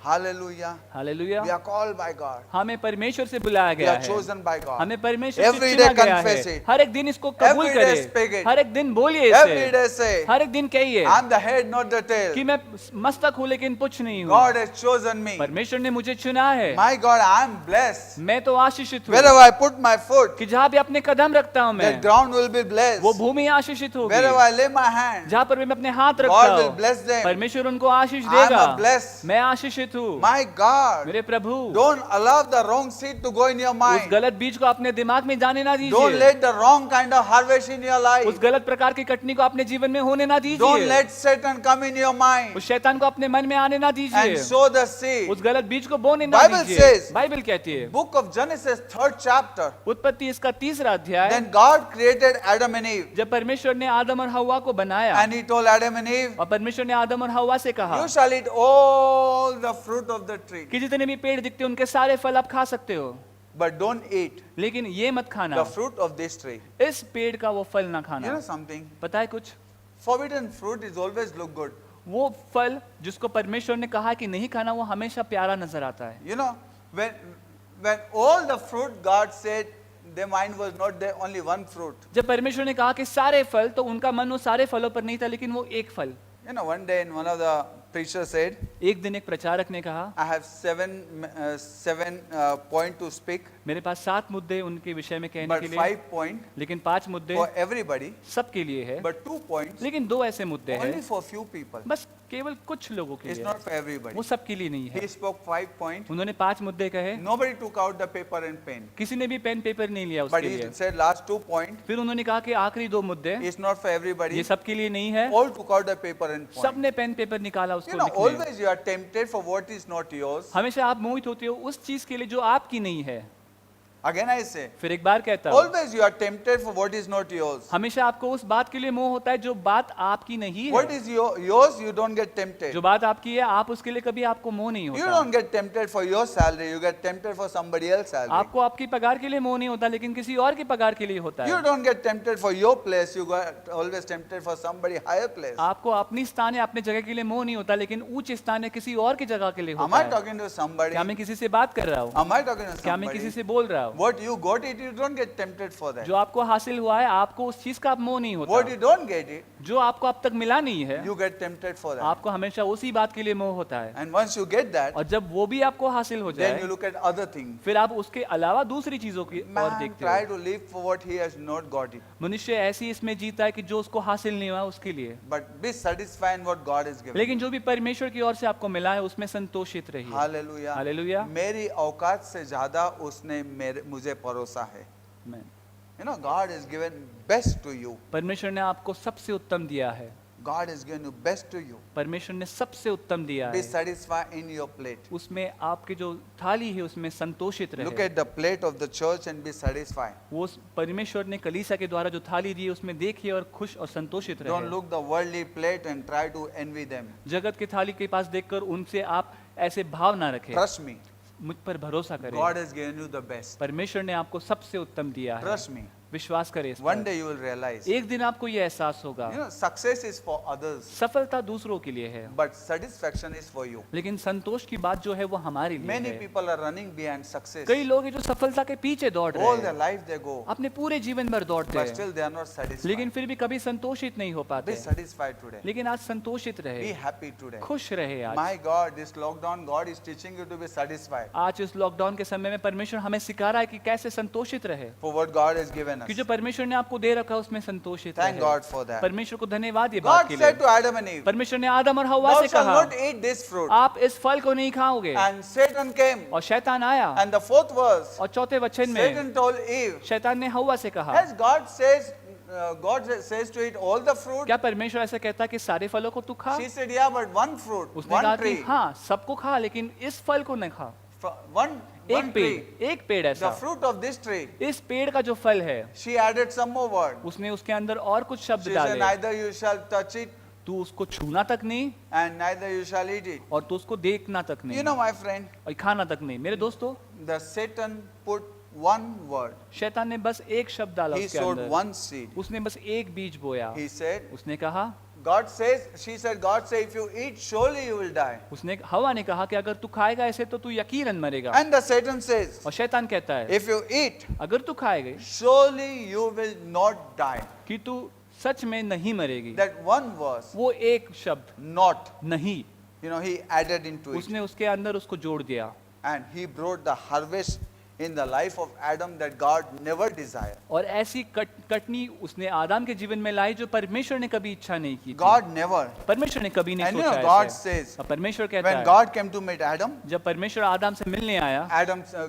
Hallelujah. Hallelujah. We are called by God. हमें परमेश्वर से बुलाया We गया are है, chosen by God. हमें परमेश्वर से Every चुना day गया confess है। it. हर एक दिन इसको कबूल Every day speak करें, it. हर एक दिन बोलिए Every इसे, day say, हर एक दिन कहिए I am the head, not the tail. कि मैं मस्तक हूँ लेकिन पुच्छ नहीं हूँ। God has chosen me. परमेश्वर ने मुझे चुना है, My God, I am blessed. मैं तो आशीषित हूँ Wherever I put my foot, कि जहाँ भी अपने कदम रखता हूँ मैं, that ground will be blessed. वो भूमि आशीषित होगी। Wherever I lay my hand, जहाँ पर मैं अपने हाथ God रखता will हूँ, bless them. परमेश्वर उनको आशीष I am देगा। a blessed. मैं आशीषित हूँ। My God, मेरे प्रभु, don't allow the wrong seed to go in your उस mind. गलत बीज को अपने दिमाग में जाने ना Don't दीजिए। let the wrong kind of harvest in your life. उस गलत प्रकार की कटनी को अपने जीवन में होने ना Don't दीजिए। let Satan come in your mind उस शैतान को अपने मन में आने ना and दीजिए। sow the seed. उस गलत बीज को बोने ना Bible दीजिए। says- बाइबल कहती है, Book of Genesis, 3rd chapter. उत्पत्ति इसका 3रा अध्याय, Then God created Adam and Eve. जब परमेश्वर ने आदम और हव्वा को बनाया And He told Adam and Eve, और परमेश्वर ने आदम और हव्वा से कहा you shall eat all the fruit of the tree. कि जितने भी पेड़ दिखते हैं उनके सारे फल आप खा सकते हो, But don't eat लेकिन ये मत खाना, the fruit of this tree. इस पेड़ का वो फल ना You खाना। know something? पता है कुछ, Forbidden fruit is always look good. वो फल जिसको परमेश्वर ने कहा कि नहीं खाना वो हमेशा प्यारा नजर आता है। You know, when all the fruit God said, their mind was not there, only one fruit. जब परमेश्वर ने कहा कि सारे फल, तो उनका मन वो सारे फलों पर नहीं था लेकिन वो एक फल। You know, one day in one of the preachers said, एक दिन एक प्रचारक ने कहा, I have seven point to speak, मेरे पास 7 मुद्दे उनके विषय में कहने but के लिए, 5 point लेकिन 5 मुद्दे for everybody, सबके लिए है, but 2 points लेकिन 2 ऐसे मुद्दे only हैं for few people. बस केवल कुछ लोगों के It's लिए, not for everybody. वो सबके लिए नहीं है। He spoke 5 points. उन्होंने 5 मुद्दे कहे, Nobody took out the paper and pen. किसी ने भी पेन पेपर नहीं लिया But उसके he लिए। said last 2 points फिर उन्होंने कहा कि आखिरी 2 मुद्दे is not for ये everybody. सबके लिए नहीं है, All took out the paper and point. सबने पेन पेपर निकाला You उसको know, लिखने। always you are tempted for what is not yours. हमेशा आप मोहित होते हो उस चीज के लिए जो आपकी नहीं है। Again I say, फिर एक बार कहता हूँ, always you are tempted for what is not yours. हमेशा आपको उस बात के लिए मोह होता है जो बात आपकी नहीं What है। is yours, you don't get tempted. जो बात आपकी है आप उसके लिए कभी आपको मोह नहीं You होता। don't get tempted for your salary, you get tempted for somebody else's salary. आपको आपकी पगार के लिए मोह नहीं होता लेकिन किसी और की पगार के लिए होता You है। don't get tempted for your place, you get always tempted for somebody higher place. आपको अपनी स्थान है अपने जगह के लिए मोह नहीं होता लेकिन ऊंच स्थान है किसी और की जगह के लिए Am होता I है। talking to somebody? क्या मैं किसी से बात कर रहा हूँ? Am I talking to क्या मैं किसी somebody? से बोल रहा हूँ? जाओ। What you got it, you don't get tempted for that. जो आपको हासिल हुआ है आपको उस चीज का मोह नहीं What होता। you don't get it, जो आपको अब तक मिला नहीं है you get tempted for that. आपको हमेशा उसी बात के लिए मोह होता है। And once you get that, और जब वो भी आपको हासिल हो then जाए you look at other things. फिर आप उसके अलावा दूसरी चीजों की ओर Man देखते try हो। to live for what he has not got it. मनुष्य ऐसी इसमें जीता है कि जो उसको हासिल नहीं हुआ उसके लिए, But be satisfied in what God has given. लेकिन जो भी परमेश्वर की ओर से आपको मिला है उसमें संतोषित रहिए। Hallelujah. हालेलुया। मेरी औकात से ज्यादा उसने मुझे परोसा है. आमीन। You know, God has given best to you. परमेश्वर ने आपको सबसे उत्तम दिया है। God has given you best to you. परमेश्वर ने सबसे उत्तम दिया Be है। satisfied in your plate. उसमें आपकी जो थाली है उसमें संतोषित Look रहे। at the plate of the church and be satisfied. वो परमेश्वर ने कलीसिया के द्वारा जो थाली दी है उसमें देखिए और खुश और संतोषित Don't रहे। look the worldly plate and try to envy them. जगत की थाली के पास देखकर उनसे आप ऐसे भाव ना रखें। Trust me. मुझ पर भरोसा करें। God has given you the best. परमेश्वर ने आपको सबसे उत्तम दिया है। Trust me. विश्वास करें इस One पर। day you will realize. एक दिन आपको ये एहसास होगा You know, success is for others, सफलता दूसरों के लिए है, but satisfaction is for you. लेकिन संतोष की बात जो है वो हमारे लिए Many है। people are running behind success. कई लोग हैं जो सफलता के पीछे दौड़ रहे All their हैं, life they go, अपने पूरे जीवन भर दौड़ते but हैं, still they are not satisfied. लेकिन फिर भी कभी संतोषित नहीं हो पाते। Be satisfied today. लेकिन आज संतोषित Be रहे, happy today. खुश रहे। आज My God, this lockdown, God is teaching you to be satisfied आज इस लॉकडाउन के समय में परमेश्वर हमें सिखा रहा है कि कैसे संतोषित रहे, for what God has given कि us. जो परमेश्वर ने आपको दे रखा है उसमें संतोषित Thank रहे। God for that. परमेश्वर को धन्यवाद ये बात God के said लिए। to Adam and Eve, परमेश्वर ने आदम और हव्वा thou से shalt कहा not eat this fruit. आप इस फल को नहीं खाओगे। And Satan came. और शैतान आया And the fourth verse, और चौथे वचन में Satan told Eve, शैतान ने हव्वा से कहा, as God says to eat all the fruit. क्या परमेश्वर ऐसा कहता कि सारे फलों को तू खा? She said, yeah, but one fruit, उसने कहा one कि tree, हाँ सबको खा लेकिन इस फल को न खा। one एक tree, पेड़, एक पेड़ the ऐसा, fruit of this tree. इस पेड़ का जो फल है She added some more word. उसने उसके अंदर और कुछ शब्द She said, डाले। neither you shall touch it तू उसको छूना तक नहीं and neither you shall eat it. और तू उसको देखना तक You नहीं know, my friend, और खाना तक नहीं। मेरे दोस्तों, the Satan put one word. शैतान ने बस एक शब्द डाला He उसके sowed अंदर, one seed. उसने बस एक बीज बोया। He said, उसने कहा, God says, she said, God said, if you eat, surely you will die. उसने हवा ने कहा कि अगर तू खाएगा ऐसे तो तू यकीनन मरेगा। And the Satan says, और शैतान कहता है if you eat, अगर तू खाएगा surely you will not die. कि तू सच में नहीं मरेगी। That one verse, वो एक शब्द not, नहीं, you know, he added into it. उसने उसके अंदर उसको जोड़ दिया And he brought the harvest in the life of Adam that God never desired. और ऐसी कटनी उसने आदम के जीवन में लाई जो परमेश्वर ने कभी इच्छा नहीं की थी। God never. परमेश्वर ने कभी नहीं And you know, सोचा God ऐसे। says, और परमेश्वर कहता when है God came to meet Adam, जब परमेश्वर आदम से मिलने आया,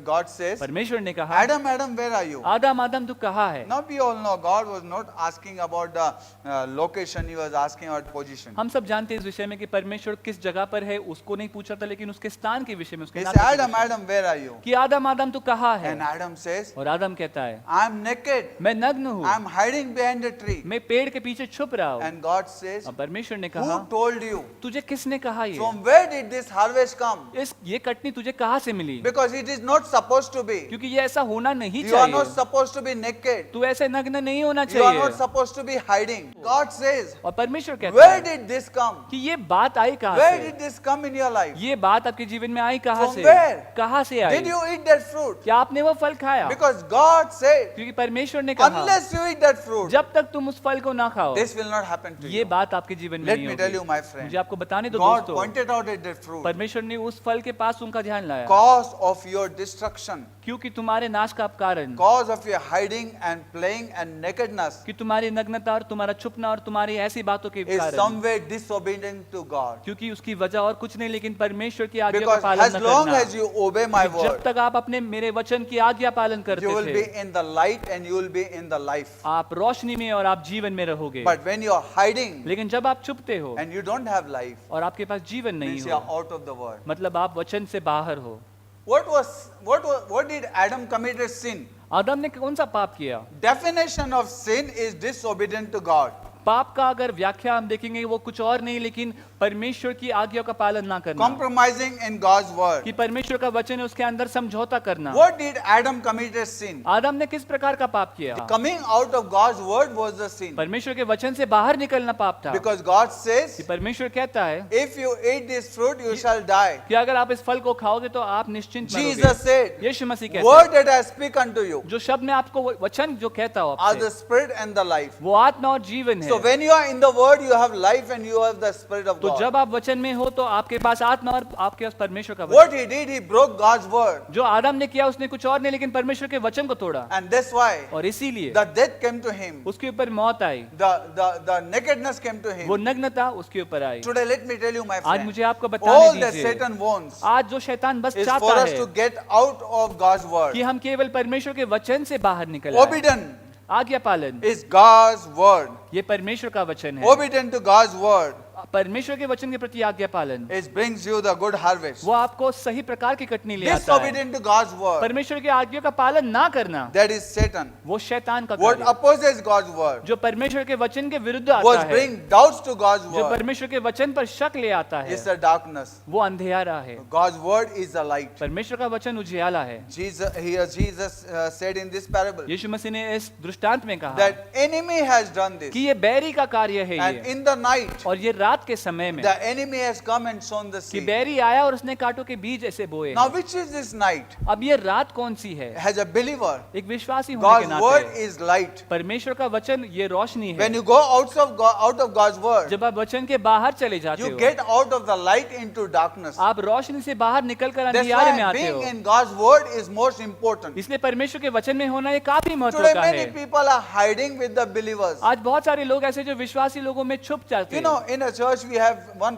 God says, परमेश्वर ने कहा, Adam, Adam, where are you? आदम आदम तू कहाँ है? Now we all know God was not asking about the location, he was asking about position. हम सब जानते हैं इस विषय में कि परमेश्वर किस जगह पर है उसको नहीं पूछा था, लेकिन उसके स्थान के विषय में उसके He नाम said, के Adam, विषय में। Adam, where are you? कि आदम आदम तू कहाँ है? And Adam says, और आदम कहता है I'm naked. मैं नग्न हूँ, I'm hiding behind a tree. मैं पेड़ के पीछे छुप रहा हूँ। And God says, और परमेश्वर ने कहा, who told you? तुझे किसने कहा ये? From where did this harvest come? ये कटनी तुझे कहाँ से मिली? Because it is not supposed to be. क्योंकि ये ऐसा होना नहीं You are not चाहिए। supposed to be naked. तू ऐसे नग्न नहीं होना You are not चाहिए। supposed to be hiding. God says, और परमेश्वर कहता where है did this come? कि ये बात आई कहाँ Where से? did this come in your life? ये बात आपके जीवन में आई कहाँ From से? where? कहाँ से आई? Did you eat that fruit? क्या आपने वो फल खाया? Because God said, क्योंकि परमेश्वर ने कहा unless you eat that fruit, जब तक तुम उस फल को ना खाओ this will not happen to ये you. बात आपके जीवन में Let नहीं me tell you, होगी। my friend, मुझे आपको बताने दो God दोस्तों, pointed out at that fruit, परमेश्वर ने उस फल के पास उनका ध्यान लाया cause of your destruction, क्योंकि तुम्हारे नाश का कारण, cause of your hiding and playing and nakedness कि तुम्हारी नग्नता और तुम्हारा छुपना और तुम्हारी ऐसी बातों के is कारण, somewhere disobedient to God. क्योंकि उसकी वजह और कुछ नहीं लेकिन परमेश्वर की आज्ञा का Because पालन as न long करना। as you obey my जब word, तक आप अपने मेरे वचन की आज्ञा पालन करते you will be थे, in the light and you will be in the life. आप रोशनी में और आप जीवन में रहोगे। But when you are hiding लेकिन जब आप छुपते हो and you don't have life, और आपके पास जीवन नहीं means you are हो, out of the word. मतलब आप वचन से बाहर हो। What did Adam committed sin? आदम ने कौन सा पाप किया? Definition of sin is disobedient to God. पाप का अगर व्याख्या हम देखेंगे वो कुछ और नहीं लेकिन परमेश्वर की आज्ञा का पालन ना करना, compromising in God's word. कि परमेश्वर का वचन है उसके अंदर समझौता करना। What did Adam committed sin? आदम ने किस प्रकार का पाप किया? Coming out of God's word was the sin. परमेश्वर के वचन से बाहर निकलना पाप था। Because God says, कि परमेश्वर कहता है if you eat this fruit, you shall die. कि अगर आप इस फल को खाओगे तो आप निश्चिंत मरोगे। Jesus said, यीशु मसीह कहता word है, that I speak unto you जो शब्द मैं आपको वचन जो कहता हूँ are the आपसे, spirit and the life. वो आत्मा और जीवन So है। when you are in the word, you have life and you have the spirit of तो God. जब आप वचन में हो तो आपके पास आत्मा और आपके पास परमेश्वर का वचन। What he did, he broke God's word. जो आदम ने किया उसने कुछ और नहीं लेकिन परमेश्वर के वचन को तोड़ा, And that's why और इसीलिए the death came to him. उसके ऊपर मौत आई, The nakedness came to वो him. नग्नता उसके ऊपर आई। Today, let me tell you, my आज friend, मुझे आपको all बताने that दीजिए, Satan wants आज जो शैतान बस is for चाहता us to है get out of God's word. कि हम केवल परमेश्वर के वचन से बाहर निकल आए। Obedient आज्ञा पालन is God's word. ये परमेश्वर का वचन है। Obedient to God's word परमेश्वर के वचन के प्रति आज्ञा पालन is brings you the good harvest. वो आपको सही प्रकार की कटनी ले आता है। Disobedient to God's word, परमेश्वर की आज्ञा का पालन ना करना that is Satan. वो शैतान का What कार्य, opposes God's word जो परमेश्वर के वचन के विरुद्ध आता was है, bring doubts to God's जो word परमेश्वर के वचन पर शक ले आता है, is the darkness. वो अंधेरा है। God's word is the light. परमेश्वर का वचन उजियाला है। Jesus said in this parable यीशु मसीह ने इस दृष्टांत में कहा that enemy has done this, कि ये बैरी का कार्य है and ये, in the night और ये रात के समय में the enemy has come and sown the कि seed. बैरी आया और उसने कांटों के बीज ऐसे बोए। Now, which is this night? अब ये रात कौन सी है? As a believer, एक विश्वासी होने के God's word नाते is light. परमेश्वर का वचन ये रोशनी When है। you go out of God's word, जब आप वचन के बाहर चले जाते you हो, get out of the light into darkness. आप रोशनी से बाहर निकलकर That's अंधियारे में why आते हो। being in God's word is most important. इसलिए परमेश्वर के वचन में होना ये काफी महत्व Today, का many है। people are hiding with the believers. आज बहुत सारे लोग ऐसे जो विश्वासी लोगों में छुप जाते You हैं। know, in a church we have one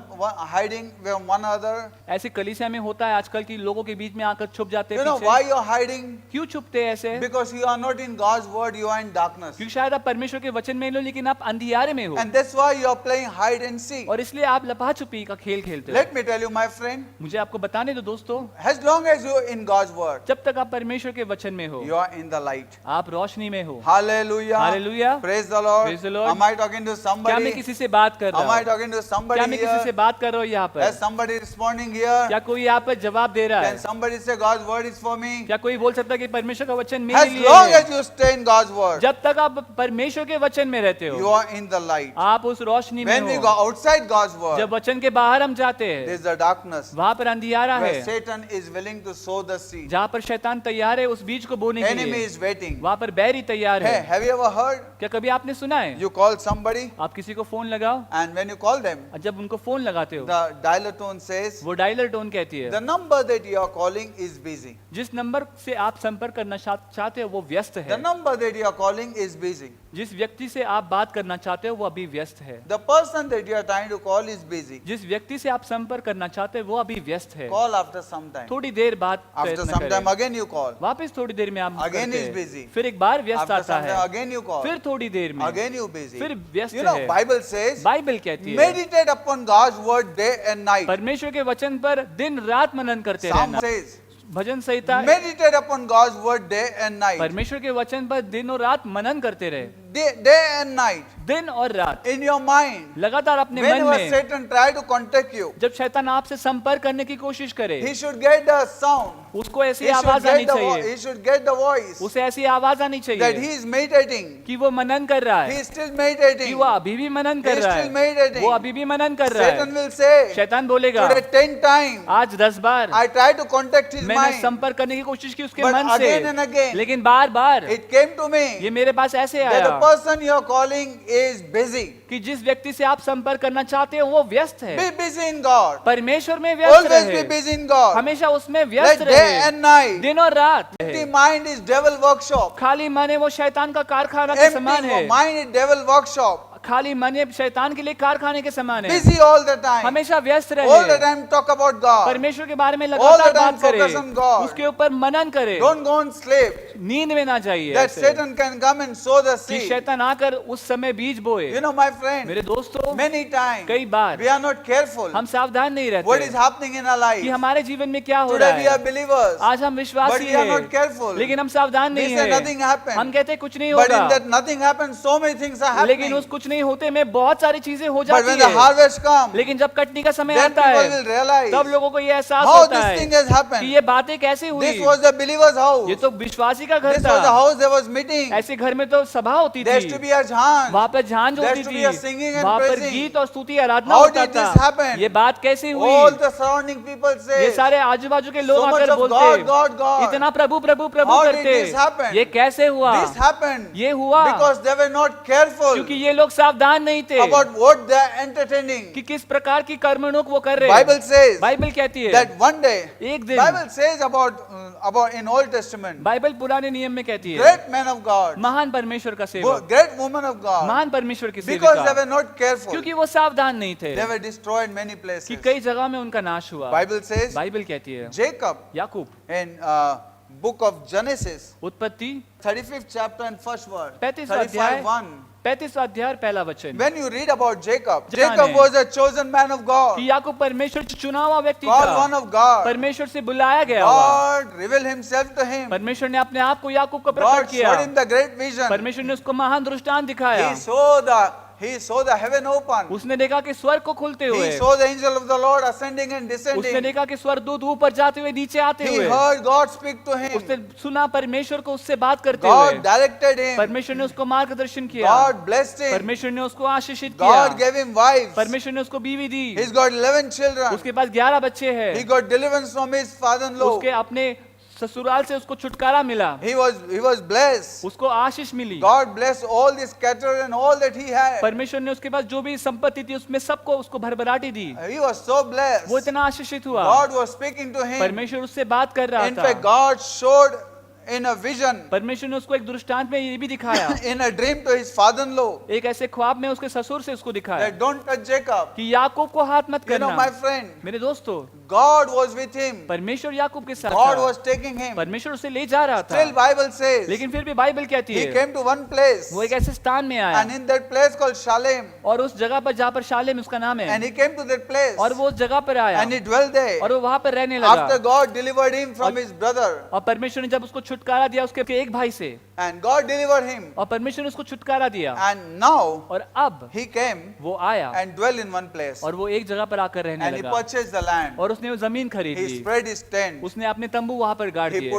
hiding from one another. ऐसे कलीसिया में होता है आजकल की लोगों के बीच में आकर छुप जाते You हैं know पीछे। why you're hiding? क्यों छुपते हैं ऐसे? Because you are not in God's word, you are in darkness. क्योंकि शायद आप परमेश्वर के वचन में लो लेकिन आप अंधियारे में हो, And that's why you are playing hide and seek. और इसलिए आप लपा छुपी का खेल खेलते हो। Let me tell you, my friend, मुझे आपको बताने दो दोस्तों, as long as you're in God's word, जब तक आप परमेश्वर के वचन में हो, you are in the light. आप रोशनी में हो। Hallelujah. Hallelujah. Praise the Lord. Praise the Lord. Am I talking to क्या मैं somebody? किसी से बात कर Am रहा I हूँ? talking to क्या somebody मैं किसी से here? बात कर रहा हूँ यहाँ पर? Is somebody responding here? क्या कोई यहाँ पर जवाब दे रहा Can है? somebody say God's word is for me? क्या कोई बोल सकता है कि परमेश्वर का वचन मेरे As लिए long है? as you stay in God's word, जब तक आप परमेश्वर के वचन में रहते you हो, are in the light. आप उस रोशनी में When we हो। go outside God's word, जब वचन के बाहर हम जाते there हैं, is the darkness वहाँ पर अंधियारा where है, Satan is willing to sow the seed. जहाँ पर शैतान तैयार है उस बीज को बोने के Enemy लिए, is waiting. वहाँ पर बैरी तैयार Hey, है। have you ever heard? क्या कभी आपने सुना है? You call somebody, आप किसी को फोन लगाओ and when you call them, और जब उनको फोन लगाते हो, the dialer tone says, वो डायलर टोन कहती है, the number that you are calling is busy. जिस नंबर से आप संपर्क करना चाहते हो वो व्यस्त The है। number that you are calling is busy. जिस व्यक्ति से आप बात करना चाहते हो वो अभी व्यस्त है। The person that you are trying to call is busy. जिस व्यक्ति से आप संपर्क करना चाहते हो वो अभी व्यस्त है। Call after some time. थोड़ी देर बाद After प्रयत्न some time करें। again you call. वापस थोड़ी देर में आप Again करते is हैं। busy. फिर एक बार व्यस्त After आता some time है, again you call. फिर थोड़ी देर में Again you busy. फिर व्यस्त You know, है। Bible says, बाइबल कहती है meditate upon God's word day and night. परमेश्वर के वचन पर दिन रात मनन करते Psalm रहना। says, bhajan Samhita meditate upon God's word day and night. परमेश्वर के वचन पर दिन और रात मनन करते रहे, Day and night. दिन और रात In your mind. लगातार अपने मन Whenever में। Satan try to contact you, जब शैतान आपसे संपर्क करने की कोशिश करे, he should get the sound. उसको ऐसी He should आवाज आनी get the चाहिए, he should get the voice उसे ऐसी आवाज आनी that चाहिए he is meditating. कि वो मनन कर रहा He है, is still कि meditating. वो अभी भी मनन He कर is रहा still है, meditating. वो अभी भी मनन कर रहा Satan है। will say, शैतान बोलेगा today 10 times आज 10 बार I tried to contact his मैंने mind, संपर्क करने की कोशिश की उसके but मन again and से, again लेकिन बार बार it came to ये me मेरे पास ऐसे that the आया person you are calling is busy. कि जिस व्यक्ति से आप संपर्क करना चाहते हो वो व्यस्त है। Be busy in God. परमेश्वर में व्यस्त Always be रहे, busy in God. हमेशा उसमें व्यस्त Like day रहे, and night. दिन और रात। The mind is devil workshop. खाली मन है वो शैतान का कारखाना के समान है, Empty mind is devil workshop. खाली मन है शैतान के लिए कारखाने के समान है, Busy all the time. हमेशा व्यस्त All the रहे, time talk about God. परमेश्वर के बारे में All लगातार the time बात करे, focus on God. उसके ऊपर मनन करे, Don't go and sleep. नींद में ना जाइए That ऐसे, Satan can come and sow the कि seed. शैतान आकर उस समय बीज बोए। You know, my friend, मेरे दोस्तों, many times कई बार we are not careful हम सावधान नहीं what is रहते happening in our life. कि हमारे जीवन में क्या हो Today रहा we are है। believers, आज हम but विश्वासी we are not हैं, careful. लेकिन हम सावधान We नहीं say हैं। nothing happened. हम कहते हैं कुछ नहीं But in होगा, that nothing happens, so many things are लेकिन happening. उस कुछ नहीं नहीं होते में बहुत सारी चीजें हो But जाती when the है, harvest comes, लेकिन जब कटनी का समय then आता people है will realize तब लोगों को ये एहसास how होता this है thing has कि happened. ये बातें कैसे हुई। This was the believer's house. ये तो विश्वासी का घर This was the था, house there was meeting. ऐसे घर में तो सभा होती There used to थी, be a jhan. वहाँ पर झांझ There होती used to थी, be a singing and वहाँ पर praising. गीत और स्तुति आराधना How होता did this था। happen? ये बात कैसे All हुई? the surrounding people ये say, सारे आजू बाजू के लोग so much आकर of बोलते, God, God, God. इतना प्रभु प्रभु प्रभु How did करते, this happen? ये कैसे हुआ? This happened ये हुआ because they were not careful क्योंकि ये लोग सावधान नहीं थे about what they are entertaining. कि किस प्रकार की कर्मणों वो कर रहे हैं। Bible says बाइबल कहती है that one day, एक दिन, Bible says about in Old Testament, Bible पुराने नियम में कहती है great men of God, महान परमेश्वर का सेवक, great women of God, महान परमेश्वर की because they सेविका, were not careful, क्योंकि वो सावधान नहीं थे they were destroyed many कि places. कई जगह में उनका नाश हुआ। Bible says बाइबल कहती है Jacob Yakub in book of Genesis, उत्पत्ति 35th chapter and first verse, 35वां अध्याय 35:1. 35वां अध्याय और पहला वचन When you read about Jacob, जाने। Jacob was a chosen man of God, कि याकूब परमेश्वर से चुना हुआ व्यक्ति called था, one of God. परमेश्वर से बुलाया गया हुआ, God revealed himself to him. परमेश्वर ने अपने आप को याकूब को प्रकट God किया, showed him the great vision. परमेश्वर ने उसको महान दृष्टांत दिखाया, He saw the heaven open. उसने देखा कि स्वर्ग को खुलते हुए, He saw the angel of the Lord ascending and उसने descending. देखा कि स्वर्गदूत ऊपर जाते हुए नीचे आते He हुए, heard God speak to उसने him. सुना परमेश्वर को उससे बात करते हुए, God directed him. परमेश्वर ने उसको मार्गदर्शन किया, God blessed him. परमेश्वर ने उसको आशीषित किया, God gave him wives. परमेश्वर ने उसको बीवी दी, He's got 11 children. उसके पास 11 बच्चे He हैं, got deliverance from his father-in-law. उसके अपने ससुराल से उसको छुटकारा मिला, He was blessed. उसको आशीष मिली, God blessed all this cattle and all that he had. परमेश्वर ने उसके पास जो भी संपत्ति थी उसमें सबको उसको भरभराटी दी, He was so blessed. वो इतना आशीषित हुआ, God was speaking to him. परमेश्वर उससे बात कर रहा In fact, था, God showed in a vision, परमेश्वर ने उसको एक दृष्टांत में ये भी दिखाया, in a dream to his father-in-law, एक ऐसे ख्वाब में उसके ससुर से उसको दिखाया that don't touch Jacob. कि याकूब को हाथ मत You know, करना। my friend, मेरे दोस्तों, God was with him. परमेश्वर याकूब के साथ God था, was taking him. परमेश्वर उसे ले जा रहा Still, था, Bible says लेकिन फिर भी बाइबल कहती he है came to one place, वो एक ऐसे स्थान में आया, and in that place called Shalem, और उस जगह पर जहाँ पर शालेम उसका नाम है, and he came to that place, और वो उस जगह पर आया and he dwelt there. और वो वहां पर रहने After लगा, God delivered him from his brother, और परमेश्वर ने जब उसको छुटकारा दिया उसके एक भाई से, and God delivered him, और परमेश्वर ने उसको छुटकारा दिया, and now और अब he came वो आया and dwelt in one place, और वो एक जगह पर आकर रहने and he लगा, purchased the land. और उसने वो जमीन खरीद He Lee, spread his tent. उसने अपने तंबू वहां पर गाड़ He दिए,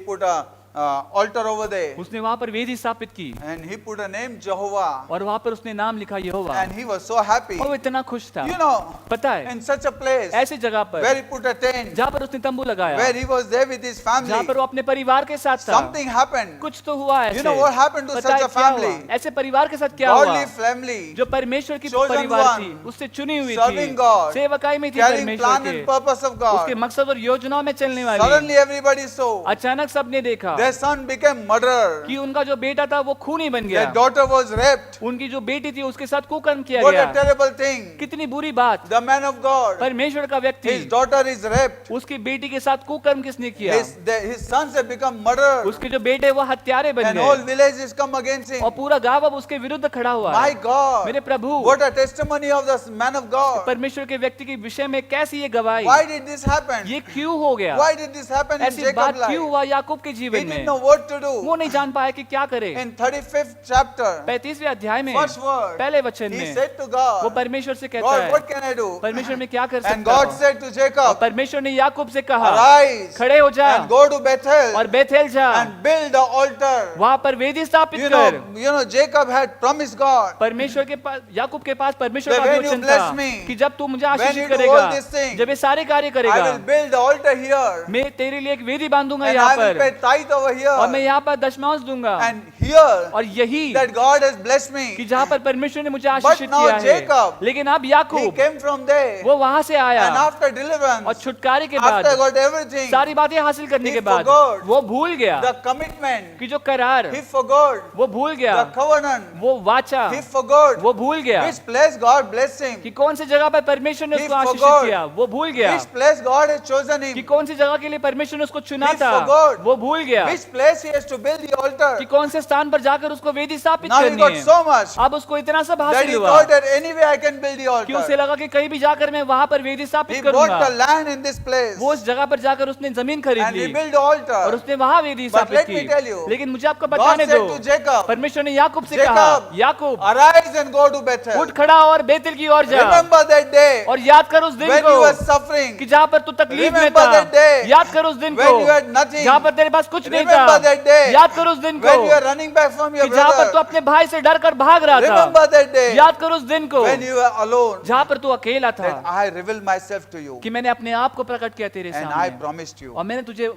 put a altar over there, उसने वहां पर वेदी स्थापित की, and he put a name Jehovah, और वहां पर उसने नाम लिखा यहोवा, and he was so happy. और वो इतना खुश था। You know, पता है, in such a place ऐसी जगह पर where he put a tent, जहाँ पर उसने तंबू लगाया, where he was there with his जहाँ family, पर वो अपने परिवार के साथ था, something happened. कुछ तो हुआ ऐसे। You know what happened to पता such है a क्या हुआ? family? ऐसे परिवार के साथ क्या हुआ? Godly family, जो परमेश्वर की chosen परिवार one, थी, उससे चुनी हुई थी, serving God, सेवकाई में थी carrying परमेश्वर plan के, and purpose of उसके God. मकसद और योजनाओं में चलने वाली। Suddenly everybody saw अचानक सबने देखा their son became murderer. कि उनका जो बेटा था वो खूनी बन Their गया, daughter was raped. उनकी जो बेटी थी उसके साथ कुकर्म किया What a गया। terrible thing. कितनी बुरी बात, The man of God, परमेश्वर का व्यक्ति, his daughter is raped. उसकी बेटी के साथ कुकर्म किसने किया? His sons have become murderers. उसके जो बेटे वो हत्यारे बन And whole गए, villages come against him. और पूरा गांव अब उसके विरुद्ध खड़ा हुआ My है। God, मेरे प्रभु, what a testimony of the man of God. परमेश्वर के व्यक्ति के विषय में कैसी ये गवाही, Why did this happen? ये क्यों हो गया? Why did this happen in ऐसी Jacob's बात life? क्यों हुआ याकूब के He जीवन didn't में? know what to वो do. नहीं जान पाया कि क्या करे। In 35th chapter, 35वें अध्याय में first word, पहले वचन he में said to वो God, परमेश्वर से कहता God, है, what can I do? परमेश्वर में क्या कर And सकता God हूँ? said to और Jacob, परमेश्वर ने याकूब से कहा, arise खड़े हो जा and go to Bethel और बेथेल जा, and build the altar. वहां पर वेदी स्थापित You कर। know, Jacob had promised God, परमेश्वर के पास, याकूब के पास परमेश्वर That का when you वचन bless था me, कि जब तू मुझे when you आशीषित do करेगा, all these things, जब ये सारे कार्य I करेगा, will build the altar here, मैं तेरे लिए एक वेदी बांधूंगा and यहाँ I will pay पर, tithe over और मैं here. यहाँ पर दशमांश दूंगा, And here, और यही that God has blessed कि me. जहाँ पर परमेश्वर ने मुझे But आशीषित now किया है। Jacob, लेकिन अब He Yakub came from there, वो वहां से आया, and after और deliverance, छुटकारे के बाद after got everything, सारी बातें हासिल करने he के बाद forgot वो भूल गया the commitment, कि जो करार, he forgot वो भूल गया, the covenant, वो वाचा, he forgot वो भूल गया which place God blessed him, कि कौन सी जगह पर परमेश्वर ने He उसको आशीषित forgot किया, वो भूल गया which place God has chosen कि him, कौन सी जगह के लिए परमेश्वर ने उसको चुना He था, forgot वो भूल गया which place he has to build the कि altar. कौन से स्थान स्थान पर जाकर उसको वेदी स्थापित Now he करनी got है। so much अब उसको इतना सब that हासिल he हुआ thought that anyway I can build the कि उसे altar. लगा कि कहीं भी जाकर मैं वहां पर वेदी He स्थापित bought करूंगा। the land in this place वो उस जगह पर जाकर उसने जमीन खरीद and Lee he built the और altar. उसने वहां वेदी But स्थापित let me tell you, की। लेकिन मुझे आपको God बताने said दो, to Jacob, परमेश्वर ने याकूब से कहा, Jacob, Yakub arise and go to Bethel. उठ खड़ा और बेतेल की ओर जा Remember that day और याद कर उस दिन when को you were suffering. कि जहाँ पर तू तकलीफ में Remember था। that day याद कर उस दिन when you को had nothing. जहाँ पर तेरे पास कुछ नहीं Remember था। that day याद कर उस दिन को when you were running back from your कि जहाँ पर तू brother. अपने भाई से डर कर भाग रहा Remember था। that day याद कर उस दिन को when you were alone जहाँ पर तू अकेला था that I revealed myself to you कि मैंने अपने आप को प्रकट किया तेरे and I सामने promised you. और मैंने तुझे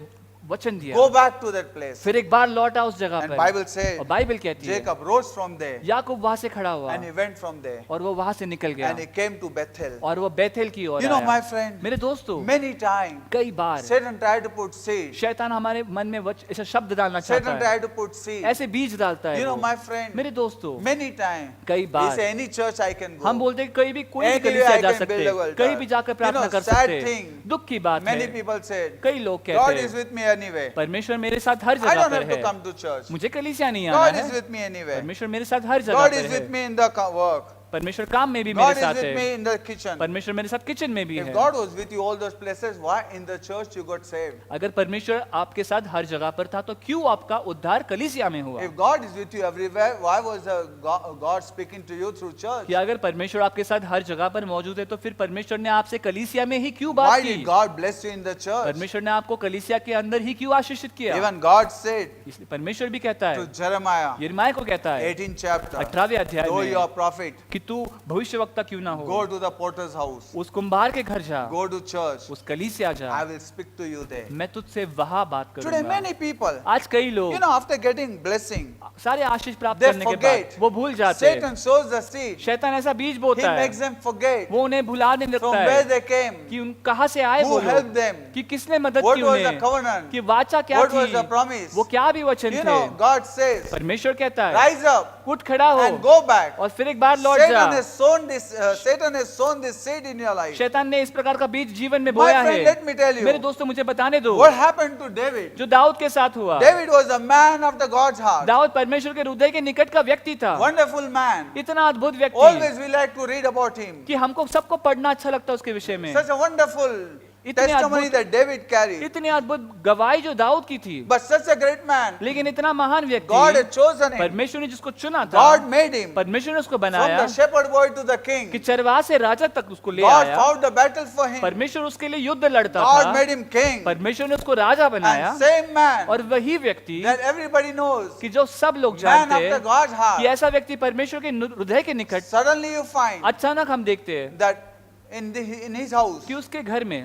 वचन दिया। Go back to that place. फिर एक बार लौटा उस जगह And पर Bible said और बाइबल कहती है Jacob rose from there याकूब वहां से खड़ा हुआ and he went from there और वो वहां से निकल गया and he came to Bethel. और वो बेथेल की ओर You know, my आया। friend, मेरे दोस्तों many times कई बार Satan tried to put seed. शैतान हमारे मन में ऐसा शब्द डालना चाहता Satan है, tried to put seed. ऐसे बीज डालता है You know, वो। my friend, मेरे दोस्तों many times कई he bar say any church I can हम go. बोलते हैं कहीं भी कोई भी Anyway, कलीसिया I जा can सकते build a altar. कहीं भी जाकर You प्रार्थना know, कर sad सकते thing, दुख की बात Many है people said, कई लोग God कहते is हैं with me anyway. परमेश्वर मेरे साथ हर I जगह don't पर have to है come to church. मुझे कलीसिया नहीं आना God है is with me anyway. परमेश्वर मेरे साथ हर जगह God पर is with है me in the work. परमेश्वर काम में भी God मेरे is साथ with me है in the kitchen. परमेश्वर मेरे साथ किचन में भी If है God was with you all those places, why in the church you got saved? अगर परमेश्वर आपके साथ हर जगह पर था तो क्यों आपका उद्धार कलीसिया में हुआ If God is with you everywhere, why was God speaking to you through church? कि अगर परमेश्वर आपके साथ हर जगह पर मौजूद है तो फिर परमेश्वर ने आपसे कलीसिया में ही क्यों Why बात did की God bless you in the church? परमेश्वर ने आपको कलीसिया के अंदर ही क्यों आशीषित किया Even God said इसलिए परमेश्वर भी कहता to है Jeremiah, यिर्मयाह को कहता है 18th chapter, 18वें अध्याय though you are में prophet, कि तू भविष्यवक्ता क्यों ना हो go to the potter's house, उस कुंभार के घर जा go to church, उस कलीसिया I जा will speak to you there. मैं तुझसे वहां बात Today करूंगा many people, आज कई लोग you know, after getting blessing, सारे आशीष प्राप्त they करने के forget. बाद वो भूल जाते हैं Satan sows the seed. शैतान ऐसा बीज He बोता है makes them forget वो उन्हें भुला देने from लगता where है they came, कि उन कहां से आए who वो helped लोग them, कि किसने मदद what की was the उन्हें covenant, कि वाचा क्या what was the थी promise. वो क्या भी वचन You थे know, God says, परमेश्वर कहता है rise up उठ खड़ा हो and go back. और फिर एक बार लौट जा Satan has sown this seed in your life. शैतान ने इस प्रकार का बीज जीवन में My बोया friend, है let me tell मेरे you, दोस्तों मुझे बताने दो what happened to David? जो दाऊद के साथ हुआ David was a man after God's heart. Dawood परमेश्वर के हृदय के निकट का व्यक्ति था Wonderful man. इतना अद्भुत व्यक्ति Always we like to read about him. कि हमको सबको पढ़ना अच्छा लगता है उसके विषय में Such a wonderful इतने testimony अद्भुत- that David carried. इतनी अद्भुत गवाही जो दाऊद की थी But such a great man, लेकिन इतना महान God व्यक्ति had chosen him. परमेश्वर ने जिसको चुना था God made him परमेश्वर ने उसको from बनाया the shepherd boy to the कि king. चरवाह से राजा तक उसको ले God आया fought the battle for him. परमेश्वर उसके लिए युद्ध लड़ता God था made him king. परमेश्वर ने उसको राजा बनाया And same man और वही व्यक्ति that everybody knows, कि जो सब लोग man जानते after हैं God's कि heart, ऐसा व्यक्ति परमेश्वर के हृदय के निकट suddenly you find अचानक हम देखते हैं that in his house, कि उसके घर में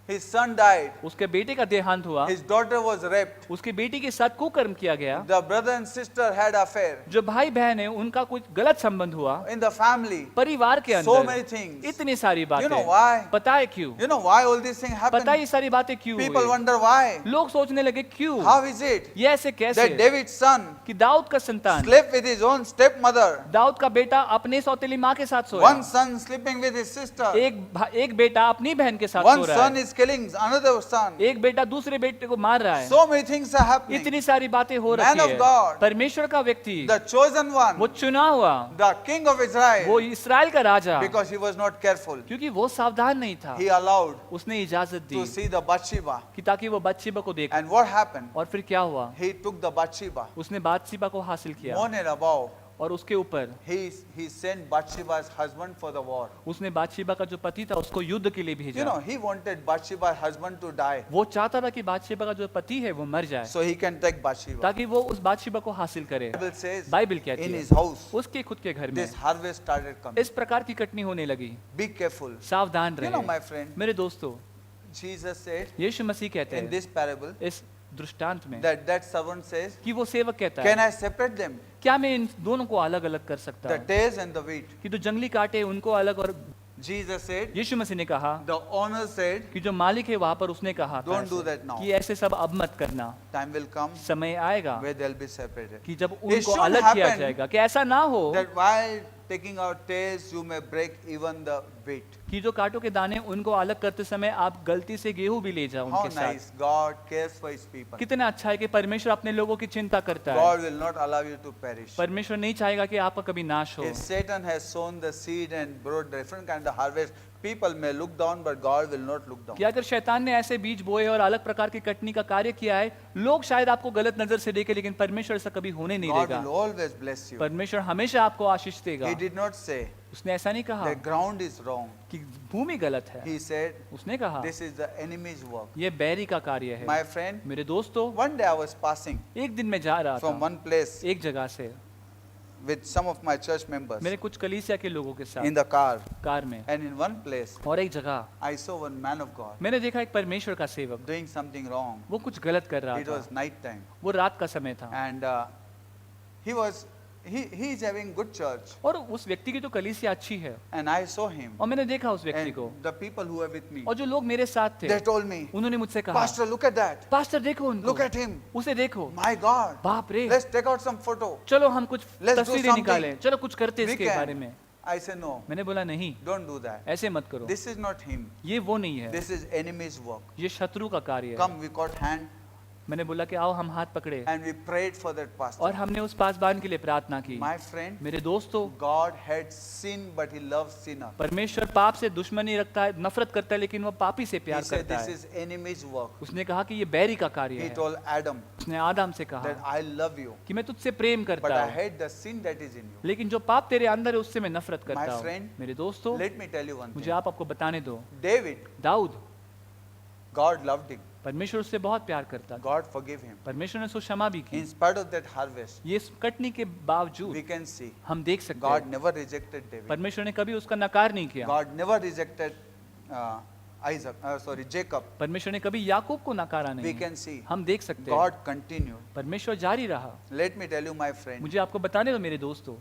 his son died, उसके बेटे का देहांत हुआ his daughter was raped, उसकी बेटी के साथ कुकर्म किया गया the brother and sister had affair जो भाई बहन है उनका कुछ गलत संबंध हुआ in the family. परिवार के So many अंदर things. इतनी सारी You know बातें why? पता है क्यों You know why all these things पता है happen? ये सारी बातें क्यों People हुई? wonder why. लोग सोचने लगे क्यों How is it ये ऐसे कैसे that David's son कि दाऊद का संतान slept with his own stepmother, Dawood का बेटा अपने सौतेली माँ के साथ सोया one son sleeping with his sister, एक बेटा अपनी बहन के साथ one सो रहा son है is killing another son. एक बेटा दूसरे बेटे को मार रहा है So many things are happening. इतनी सारी बातें हो Man रही of है God, परमेश्वर का व्यक्ति the chosen one, वो चुना हुआ the king of वो Israel, इस्राएल का राजा because he was not careful, क्योंकि वो सावधान नहीं था he allowed उसने इजाजत दी to see the Bathsheba. कि ताकि वो बातशीबा को देखे And what happened? और फिर क्या हुआ He took the Bathsheba, उसने बातशीबा को हासिल किया moon and above. और उसके ऊपर He sent Bathsheba's husband for the war. उसने बातशीबा का जो पति था उसको युद्ध के लिए You भेजा know, he wanted Bathsheba's husband to die वो चाहता था कि बातशीबा का जो पति है वो मर जाए so he can take Bathsheba. ताकि वो उस बातशीबा को हासिल करे Bible says बाइबल कहती in है his house उसके खुद के घर में this harvest started coming. इस प्रकार की कटनी होने लगी Be careful. सावधान You know, my रहे friend, मेरे दोस्तों Jesus said यीशु मसीह कहते in हैं this parable इस दृष्टांत में that servant says, कि वो सेवक कहता can है I separate them? क्या मैं इन दोनों को अलग अलग कर सकता The हूँ tares and the wheat. कि जो जंगली काटे उनको अलग और Jesus said, यीशु मसीह ने कहा the owner said, कि जो मालिक है वहां पर उसने कहा था Don't do ऐसे, that now. कि ऐसे सब अब मत करना time will come समय आएगा where they'll be separated. कि जब It उनको should अलग किया happen जाएगा कि ऐसा ना हो that while taking out tares, you may break even the wheat. कि जो कांटों के दाने उनको अलग करते समय आप गलती से गेहूं भी ले जाओ How उनके साथ। nice. God cares for His people. कितना अच्छा है कि परमेश्वर अपने लोगों की चिंता करता है। God will not allow you to perish. परमेश्वर नहीं चाहेगा कि आपका कभी नाश हो। If Satan has sown the seed and brought different kind of harvest, people may look down, but God will not look down. कि अगर शैतान ने ऐसे बीज बोए और अलग प्रकार की कटनी का कार्य किया है, लोग शायद आपको गलत नजर से देखे, लेकिन परमेश्वर ऐसा कभी होने नहीं God देगा। will always bless you. परमेश्वर हमेशा आपको आशीष देगा। He did not say उसने ऐसा नहीं कहा the ground is wrong. कि भूमि गलत है। He said उसने कहा this is the enemy's work. ये बैरी का कार्य है। My friend, मेरे दोस्तों, one day I was passing एक दिन मैं जा रहा from था one place एक जगह से with some of my church members मेरे कुछ कलीसिया के लोगों के in साथ the car, कार में, and in one place और एक जगह I saw one man of God मैंने देखा एक परमेश्वर का सेवक, doing something wrong. वो कुछ गलत कर रहा It था। was night time, वो रात का समय था and he is having good church, और उस व्यक्ति की तो कलीसिया अच्छी है, and I saw him, और मैंने देखा उस व्यक्ति and को, the people who were with me, और जो लोग मेरे साथ थे they told me, उन्होंने मुझसे कहा, Pastor, look at that, pastor देखो उनको, look at him, उसे देखो, my God, बाप रे, let's take out some photo. चलो हम कुछ Let's do तस्वीरें something. निकालें, चलो कुछ करते We इसके can. बारे में। I said no, मैंने बोला नहीं, don't do that. ऐसे मत करो, This is not him. ये वो नहीं है, This is enemy's work. ये शत्रु का कार्य है। Come, we caught hand मैंने बोला कि आओ हम हाथ पकड़े, and we prayed for that pastor. और हमने उस पासबान के लिए प्रार्थना की। My friend, मेरे दोस्तों, God had sin, but He loves sinner. परमेश्वर पाप से दुश्मनी रखता है, नफरत करता है, लेकिन वो पापी से He प्यार said करता this है। is enemy's work. उसने कहा कि ये बैरी का कार्य He है। told Adam उसने आदम से that कहा I love you, कि मैं तुझसे प्रेम but करता I हूँ, hate the sin that is in you. लेकिन जो पाप तेरे अंदर है उससे मैं नफरत My करता friend, हूँ। मेरे दोस्तों, Let me tell you one मुझे thing. आपको बताने दो, David, Dawood, God loved him. परमेश्वर उससे बहुत प्यार करता था, God forgive him. परमेश्वर ने उसको क्षमा भी की। In spite of that harvest, ये कटनी के बावजूद we can see हम देख सकते God हैं never rejected David. परमेश्वर ने कभी उसका नकार नहीं किया। God never rejected Jacob. परमेश्वर ने कभी याकूब को नकारा We नहीं। can see हम देख सकते हैं God continued. परमेश्वर जारी रहा। Let me tell you, my friend. मुझे आपको बताने दो मेरे दोस्तों,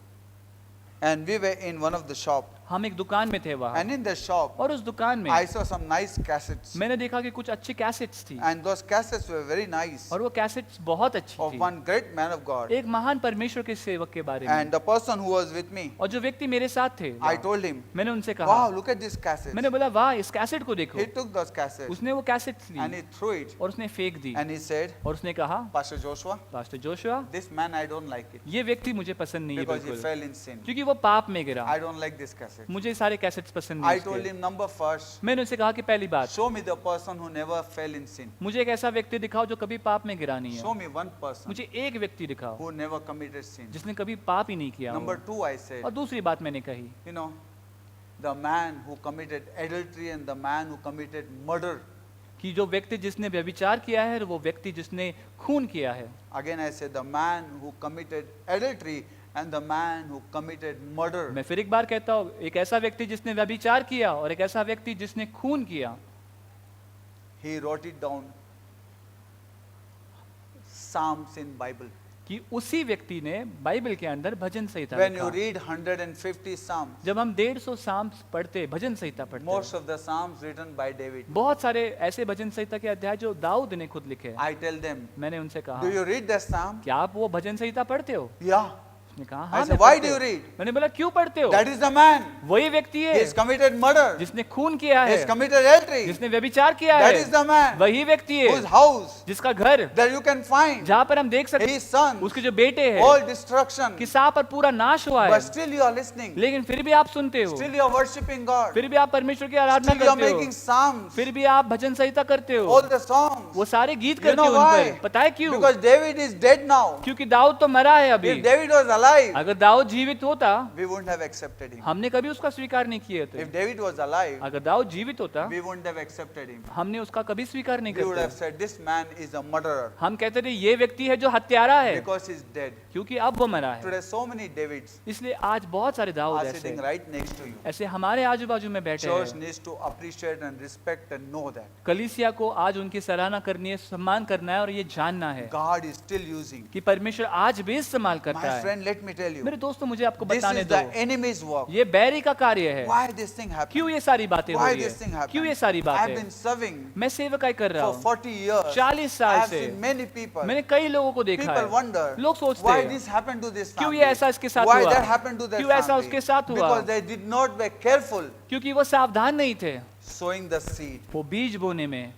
And we were in one of the shop, हम एक दुकान में थे वहाँ, and in the shop, और उस दुकान में I saw some nice cassettes, मैंने देखा कि कुछ अच्छी कैसेट्स थी, and those cassettes were very nice और वो कैसेट्स बहुत अच्छी of थी, one great man of God. एक महान परमेश्वर के सेवक के बारे में। And the person who was with me, और जो व्यक्ति मेरे साथ थे, I told him, मैंने उनसे कहा, "Wow, look at this cassette." मैंने बोला वाह इस कैसेट को देखो। He took those cassettes उसने वो कैसेट्स ली and he threw it, और उसने फेंक दी, and he said, और उसने कहा, "Pastor Joshua, pastor Joshua, this man I don't like it ये व्यक्ति मुझे पसंद नहीं है because he बिल्कुल, fell in sin. क्योंकि वो पाप में गिरा। I don't like this cassette." मुझे सारे कैसेट्स पसंद I नहीं told इसके। him, number first, मैंने उनसे कहा कि पहली बात, show me the person who never fell in sin. मुझे एक ऐसा व्यक्ति दिखाओ जो कभी पाप में गिरा नहीं है। Show me one person मुझे एक व्यक्ति दिखाओ who never committed sin. जिसने कभी पाप ही नहीं किया हो। Number two, I said, और दूसरी बात मैंने कही, you know, the man who committed adultery and the man who committed murder. कि जो व्यक्ति जिसने व्यभिचार किया है और वो व्यक्ति जिसने खून किया है। Again, I said, the man who committed adultery and the man who committed murder. मैं फिर एक बार कहता हूँ, एक ऐसा व्यक्ति जिसने व्यभिचार किया और एक ऐसा व्यक्ति जिसने खून किया। He wrote it down. Psalms in Bible. कि उसी व्यक्ति ने बाइबल के अंदर भजन संहिता When you लिखा। read 150 Psalms, जब हम 150 साम्स पढ़ते, भजन संहिता पढ़ते, most of the Psalms written by David. बहुत सारे ऐसे भजन संहिता के अध्याय जो दाऊद ने खुद लिखे हैं। I tell them, मैंने उनसे कहा, do you read the Psalm? क्या आप वो भजन संहिता पढ़ते हो? Yeah. उसने कहा I हाँ said, मैं why पढ़ते do you हूँ। read? मैंने बोला क्यों पढ़ते हो? That is the man. वही व्यक्ति He है has committed murder. जिसने खून किया He है, has committed adultery. जिसने व्यभिचार किया That है, is the man वही व्यक्ति whose है house जिसका घर that you can find जहाँ पर हम देख सकते his son, उसके जो बेटे हैं all destruction. कि सांप पर पूरा नाश हुआ है, But still you are listening. लेकिन फिर भी आप सुनते हो, Still you are worshiping God. फिर भी आप परमेश्वर की आराधना Still you are करते making हो, psalms. फिर भी आप भजन संहिता करते हो, All the songs. वो सारे गीत You करते know हो उन why? पर। पता है क्यों? Because David is dead now. क्योंकि दाऊद तो मरा है अभी। If David was alive, अगर दाऊद जीवित होता, we wouldn't have accepted him. हमने कभी उसका स्वीकार नहीं किए थे। If David was alive, अगर दाऊद जीवित होता, we wouldn't have accepted him. हमने उसका कभी स्वीकार नहीं We would have करते। said, this man is a murderer हम कहते थे ये व्यक्ति है जो हत्यारा है, because he's dead. क्योंकि अब वो मरा है। Today so many Davids इसलिए आज बहुत सारे दाऊद are ऐसे sitting right next to you. ऐसे हमारे आजू बाजू में बैठे Church हैं। needs to appreciate and respect and know that कलीसिया को आज उनकी सराहना करनी है, सम्मान करना है और ये जानना है God is still using. कि परमेश्वर आज भी इस्तेमाल करता My है। friend, let me tell you, मेरे दोस्तों मुझे आपको this बताने is दो, the enemy's work. ये बैरी का कार्य है। Why this thing happened? क्यों ये सारी बातें हो Why रही this thing है? happened? क्यों ये सारी I've बातें? been serving मैं सेवकाई कर रहा for हूँ 40 years. 40 साल I've से। seen many people. मैंने कई लोगों को देखा People है। wonder लोग सोचते why this happened to this क्यों family? ये ऐसा इसके साथ Why हुआ? that happened to that क्यों ऐसा family? उसके साथ हुआ? Because they did not be careful क्योंकि वो सावधान नहीं थे sowing the seed वो बीज बोने में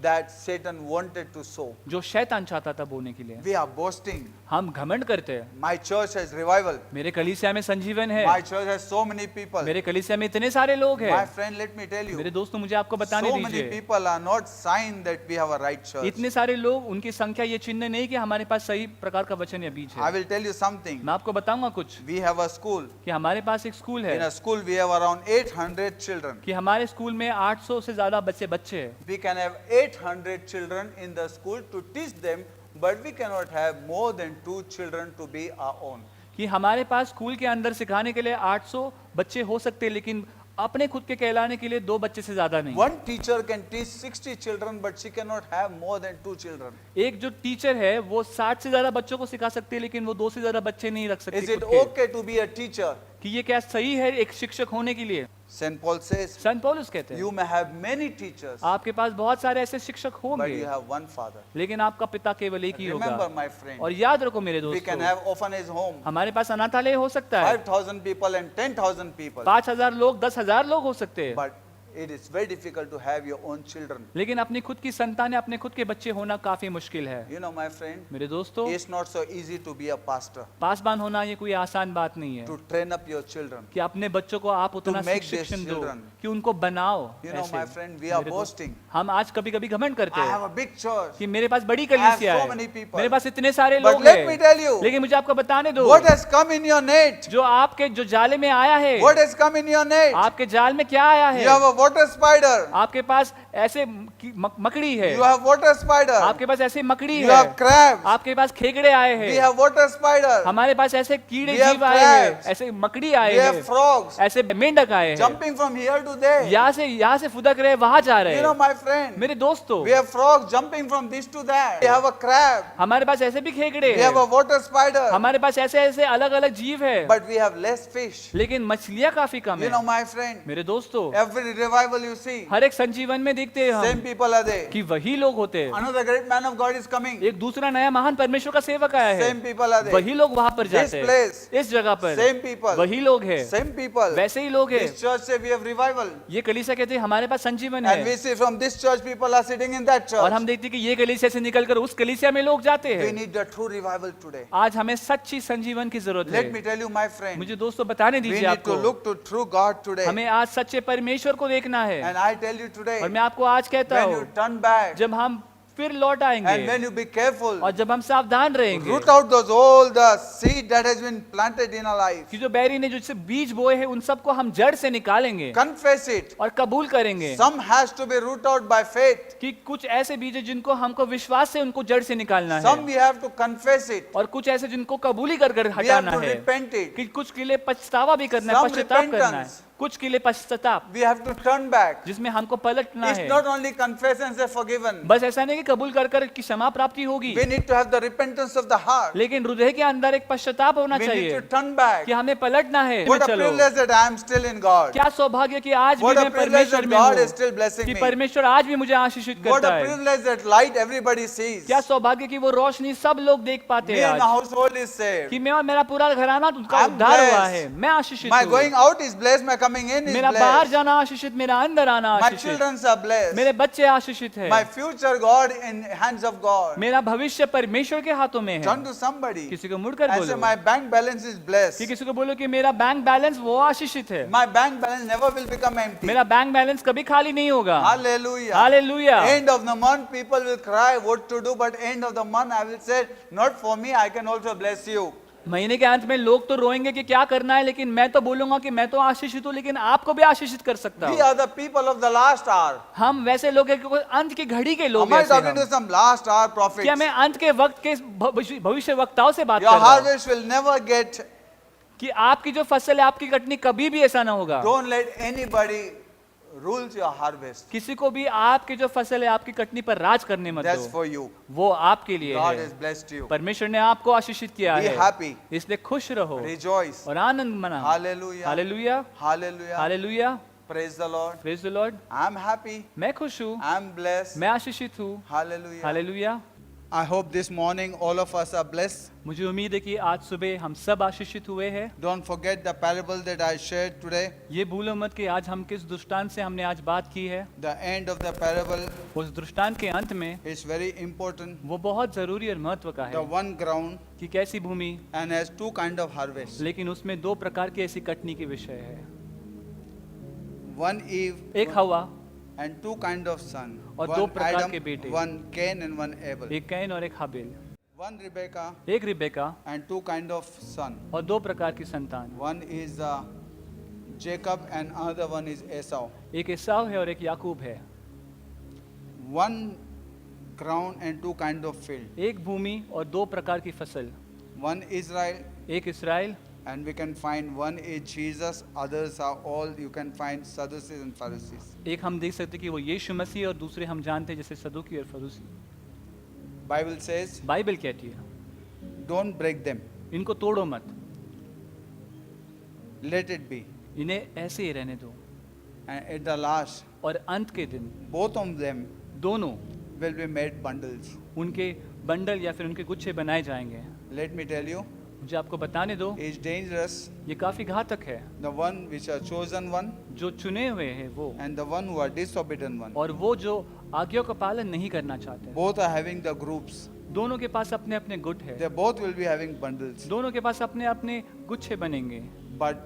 that Satan wanted to sow. जो शैतान चाहता था बोने के लिए। We are boasting. हम घमंड करते हैं, My church has revival. मेरे कलीसिया में संजीवन है, My church has so many people. मेरे कलीसिया में इतने सारे लोग My हैं। friend, let me tell you, मेरे दोस्तों मुझे आपको बताने so many दीजिए, people are not sign that we have a right church. इतने सारे लोग, उनकी संख्या ये चिन्ह नहीं कि हमारे पास सही प्रकार का वचन या बीज I है। will tell you something. मैं आपको बताऊंगा कुछ We have a school. कि हमारे पास एक स्कूल In है a school, we have around 800 children. कि हमारे स्कूल में 800 से ज्यादा बच्चे हैं। We can have 800 children in the school to teach them, but we cannot have more than 2 children to be our own. कि हमारे पास स्कूल के अंदर सिखाने के लिए 800 बच्चे हो सकते हैं, लेकिन अपने खुद के कहलाने के लिए 2 बच्चे से ज्यादा नहीं। One teacher can teach 60 children, but she cannot have more than 2 children. एक जो टीचर है वो 60 से ज्यादा बच्चों को सिखा सकती है, लेकिन वो 2 से ज्यादा बच्चे नहीं रख सकती Is it खुद के। okay to be a teacher? कि ये क्या सही है एक शिक्षक होने के लिए? St. Paul says, संत पौलुस कहते हैं you may have many teachers, आपके पास बहुत सारे ऐसे शिक्षक but होंगे, you have one father. लेकिन आपका पिता केवल एक ही Remember, होगा। my friend, और याद रखो मेरे we can दोस्तों, have orphanage home, हमारे पास अनाथालय हो सकता है, 5,000 people and 10,000 people, 5,000 लोग 10,000 लोग हो सकते हैं, but it is very difficult to have your own children. लेकिन अपनी खुद की संतान, अपने खुद के बच्चे होना काफी मुश्किल है। You know, my friend, मेरे दोस्तों, it's not so easy to be a pastor, पासबान होना ये कोई आसान बात नहीं है to train up your children. कि अपने बच्चों को आप उतना make these शिक्षण दो children. कि उनको बनाओ। You know, ऐसे। my friend, we are मेरे दोस्त, boasting. हम आज कभी कभी घमंड करते I have हैं a big church. कि मेरे पास बड़ी I have कलीसिया so है, many people. मेरे पास इतने सारे But लोग let me tell you, हैं, लेकिन मुझे आपको बताने दो, what has come in your net? जो आपके जो जाले में आया है, What has come in your net? आपके जाल में क्या आया है? You have a water spider. आपके पास ऐसे मकड़ी है, You have water spider. आपके पास ऐसे मकड़ी You है, have crabs. आपके पास खेकड़े आए We हैं, have water spider. हमारे पास ऐसे कीड़े We have जीव आए हैं, crabs. ऐसे मकड़ी आए We have हैं, frogs ऐसे मेंढक आए हैं, jumping from here to there. यहाँ से फुदक रहे वहां जा रहे You know, हैं। my friend, मेरे दोस्तों, we have frogs jumping from this to that. We have a crab. हमारे पास ऐसे भी खेकड़े We have हैं, a water spider. हमारे पास ऐसे ऐसे अलग अलग जीव है, But we have less fish. लेकिन मछलियां काफी कम You know, है। my friend, मेरे दोस्तों, every revival you see, हर एक संजीवन में देखते हैं same हम people are there. कि वही लोग होते हैं। Another great man of God is coming. एक दूसरा नया महान परमेश्वर का सेवक आया है, Same people are there. वही लोग वहां पर This जाते हैं, place, इस जगह पर same people. वही लोग हैं, Same people. वैसे ही लोग हैं। This church say we have revival. ये कलीसिया कहते हैं हमारे पास संजीवन And we है, see from this church people are sitting in that और हम church. देखते हैं कि ये कलीसिया से निकलकर उस कलीसिया में लोग जाते We हैं। need the true revival today. आज हमें सच्ची संजीवन की जरूरत Let me है। tell you, my friend, मुझे दोस्तों बताने we दीजिए need to आपको, look to true God today. हमें आज सच्चे परमेश्वर को देखना है। And I tell you today, और मैं आपको आज कहता when you हूँ, turn back जब हम फिर लौट and आएंगे when you be careful, और जब हम सावधान रहेंगे root out those all the seed that has been planted in our life. कि जो बैरी ने जो इससे बीज बोए हैं उन सबको हम जड़ से निकालेंगे Confess it. और कबूल करेंगे Some has to be root out by faith. कि कुछ ऐसे बीज हैं जिनको हमको विश्वास से उनको जड़ से निकालना Some है, we have to confess it. और कुछ ऐसे जिनको कबूली कर कर We have हटाना to है, repent it. कि कुछ के लिए पछतावा भी करना है, Some पश्चाताप करना है, repentance. कुछ के लिए पश्चाताप We have to turn back. जिसमें हमको पलटना It's है। not only confess and say forgiven. बस ऐसा नहीं कि कबूल कर कर की क्षमा प्राप्ति होगी, We need to have the repentance of the heart. लेकिन हृदय के अंदर एक पश्चाताप होना We need चाहिए to turn back. कि हमें पलटना है। What a चलो, privilege that I am still in God. क्या सौभाग्य कि आज भी What a मैं privilege परमेश्वर that में God हूँ, is still blessing कि me. परमेश्वर आज भी मुझे आशीषित What करता a है। privilege that light everybody sees. क्या सौभाग्य कि वो रोशनी सब लोग देख पाते Me हैं and my आज, household is saved. कि मैं और मेरा पूरा घराना उनका I'm उद्धार हुआ blessed. है। मैं आशीषित My हूँ, going out is blessed. My coming in is मेरा बाहर blessed. जाना आशीषित, मेरा अंदर आना My आशीषित, children are blessed. मेरे बच्चे आशीषित है, My future God in hands of God. मेरा भविष्य परमेश्वर के हाथों में है। Turn to somebody किसी को मुड़कर and say, बोलो my bank balance is कि blessed. किसी को बोलो कि मेरा बैंक बैलेंस वो आशीषित है, My bank balance never will become empty. मेरा बैंक बैलेंस कभी खाली नहीं होगा। Hallelujah. Hallelujah. End of the month, people will cry what to do, but end of the month, I will say, not for me, I can also bless you. महीने के अंत में लोग तो रोएंगे कि क्या करना है, लेकिन मैं तो बोलूंगा कि मैं तो आशीषित हूँ, लेकिन आपको भी आशीषित कर सकता We हूँ। are the people of the last hour. हम वैसे लोग हैं कि अंत की घड़ी के लोग Am I हैं, ऐसे talking हम। to some last hour prophets? क्या मैं अंत के वक्त के भविष्य वक्ताओं से बात Your कर रहा हूँ harvest will never get. कि आपकी जो फसल है आपकी कटनी कभी भी ऐसा ना होगा। Don't let anybody rules your harvest. किसी को भी आपकी जो फसल है आपकी कटनी पर राज करने मत That's दो, for you. वो आपके लिए God है। has blessed you. परमेश्वर ने आपको आशीषित किया Be है, happy. इसलिए खुश रहो Rejoice. और आनंद मनाओ। Hallelujah. Hallelujah, Hallelujah. Hallelujah, Praise the Lord. Praise the Lord. I'm happy. मैं खुश हूँ, I'm blessed. मैं आशीषित हूँ। Hallelujah. Hallelujah. I hope this morning all of us are blessed. मुझे उम्मीद है कि आज सुबह हम सब आशीषित हुए हैं। Don't forget the parable that I shared today. ये भूलो मत कि आज हम किस दृष्टांत से हमने आज बात की है। The end of the parable उस दृष्टांत के अंत में is very important. वो बहुत जरूरी और महत्व का The है one ground कि कैसी भूमि, and has two kind of harvest. लेकिन उसमें दो प्रकार की ऐसी कटनी की विषय है। One Eve एक हवा and two kind of son. और दो One प्रकार Adam, के बेटे। one Cain and one Abel. एक कैन और एक हाबिल, One Rebecca एक Rebecca and two kind of son. और दो प्रकार की संतान, One is Jacob and another one is Esau. एक एसाव है और एक याकूब है। One ground and two kind of field. एक भूमि और दो प्रकार की फसल, One Israel एक इस्राएल and we can find one is Jesus, others are all you can find Sadducees and Pharisees. एक हम देख सकते कि वो यीशु मसीह और दूसरे हम जानते हैं जैसे सदूकी और फरूसी। Bible says, बाइबल कहती है don't break them, इनको तोड़ो मत, let it be. इन्हें ऐसे ही रहने दो। And at the last, और अंत के दिन both of them दोनों will be made bundles. उनके बंडल या फिर उनके गुच्छे बनाए जाएंगे। Let me tell you, मुझे आपको बताने दो, it's dangerous. ये काफी घातक है। The one which are chosen one जो चुने हुए हैं वो and the one who are disobedient one. और वो जो आज्ञा का पालन नहीं करना चाहते, Both are having the groups. दोनों के पास अपने अपने गुट है, They both will be having bundles. दोनों के पास अपने अपने गुच्छे बनेंगे। But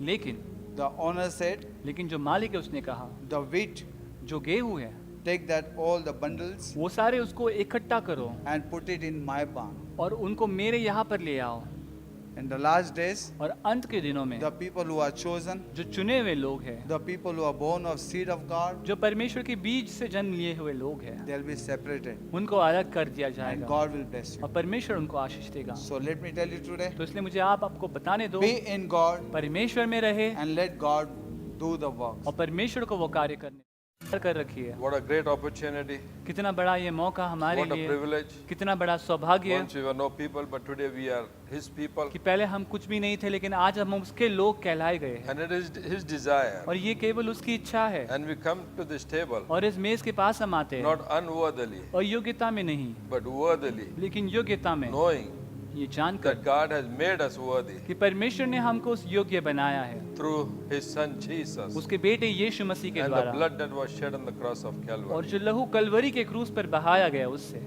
लेकिन the owner said, जो मालिक है उसने कहा, the wheat, जो गेहूं है take that all the bundles वो सारे उसको इकट्ठा करो and put it in my barn. और उनको मेरे यहाँ पर ले आओ। In the last days, और अंत के दिनों में the people who are chosen, जो चुने हुए लोग हैं, the people who are born of seed of God, जो परमेश्वर के बीज से जन्म लिए हुए लोग हैं, they'll be separated उनको अलग कर दिया and जाएगा God will bless you. और परमेश्वर उनको आशीष देगा। So let me tell you today, तो इसलिए मुझे आपको बताने दो, be in God परमेश्वर में रहे and let God do the work. और परमेश्वर को वो कार्य करने कर रखिए। What a great opportunity. कितना बड़ा ये मौका हमारे What a लिए, privilege. कितना बड़ा सौभाग्य Once we were no people, but today we are His people. कि पहले हम कुछ भी नहीं थे लेकिन आज हम उसके लोग कहलाए गए हैं। And it is His desire. और ये केवल उसकी इच्छा है। And we come to this table, और इस मेज के पास हम आते हैं, not unworthily, और योग्यता में नहीं but worthily, लेकिन योग्यता में, knowing ये जानकर that God has made us worthy कि परमेश्वर ने हमको उस योग्य बनाया है through His Son Jesus उसके बेटे यीशु मसीह के and the द्वारा, blood that was shed on the cross of और Calvary. जो लहू कलवरी के क्रूस पर बहाया गया उससे।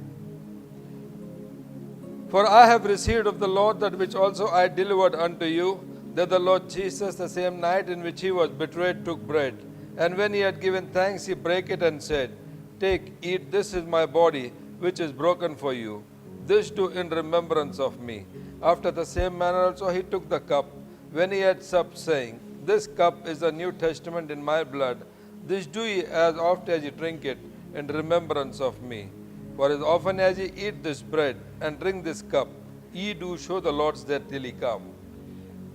For I have received of the Lord that which also I delivered unto you, that the Lord Jesus, the same night in which He was betrayed, took bread. And when He had given thanks, He brake it and said, Take, eat, this is my body, which is broken for you. This do in remembrance of me. After the same manner also He took the cup, when He had supped, saying, This cup is the New Testament in my blood. This do ye as oft as ye drink it, in remembrance of me. For as often as ye eat this bread and drink this cup, ye do show the Lord's death till He come.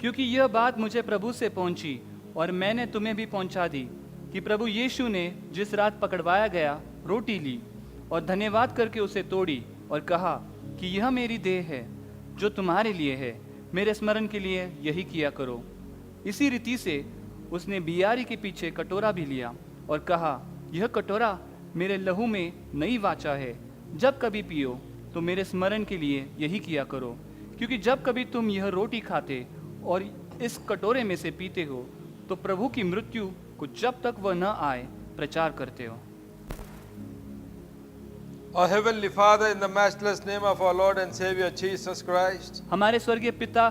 क्योंकि यह बात मुझे प्रभु से पहुंची और मैंने तुम्हें भी पहुंचा दी कि प्रभु यीशु ने जिस रात पकड़वाया गया रोटी ली और धन्यवाद करके उसे तोड़ी और कहा कि यह मेरी देह है जो तुम्हारे लिए है, मेरे स्मरण के लिए यही किया करो। इसी रीति से उसने बियारी के पीछे कटोरा भी लिया और कहा, यह कटोरा मेरे लहू में नई वाचा है, जब कभी पियो तो मेरे स्मरण के लिए यही किया करो। क्योंकि जब कभी तुम यह रोटी खाते और इस कटोरे में से पीते हो तो प्रभु की मृत्यु को जब तक वह न आए प्रचार करते हो। Our Heavenly Father, in the matchless name of our Lord and Savior Jesus Christ, हमारे स्वर्गीय पिता,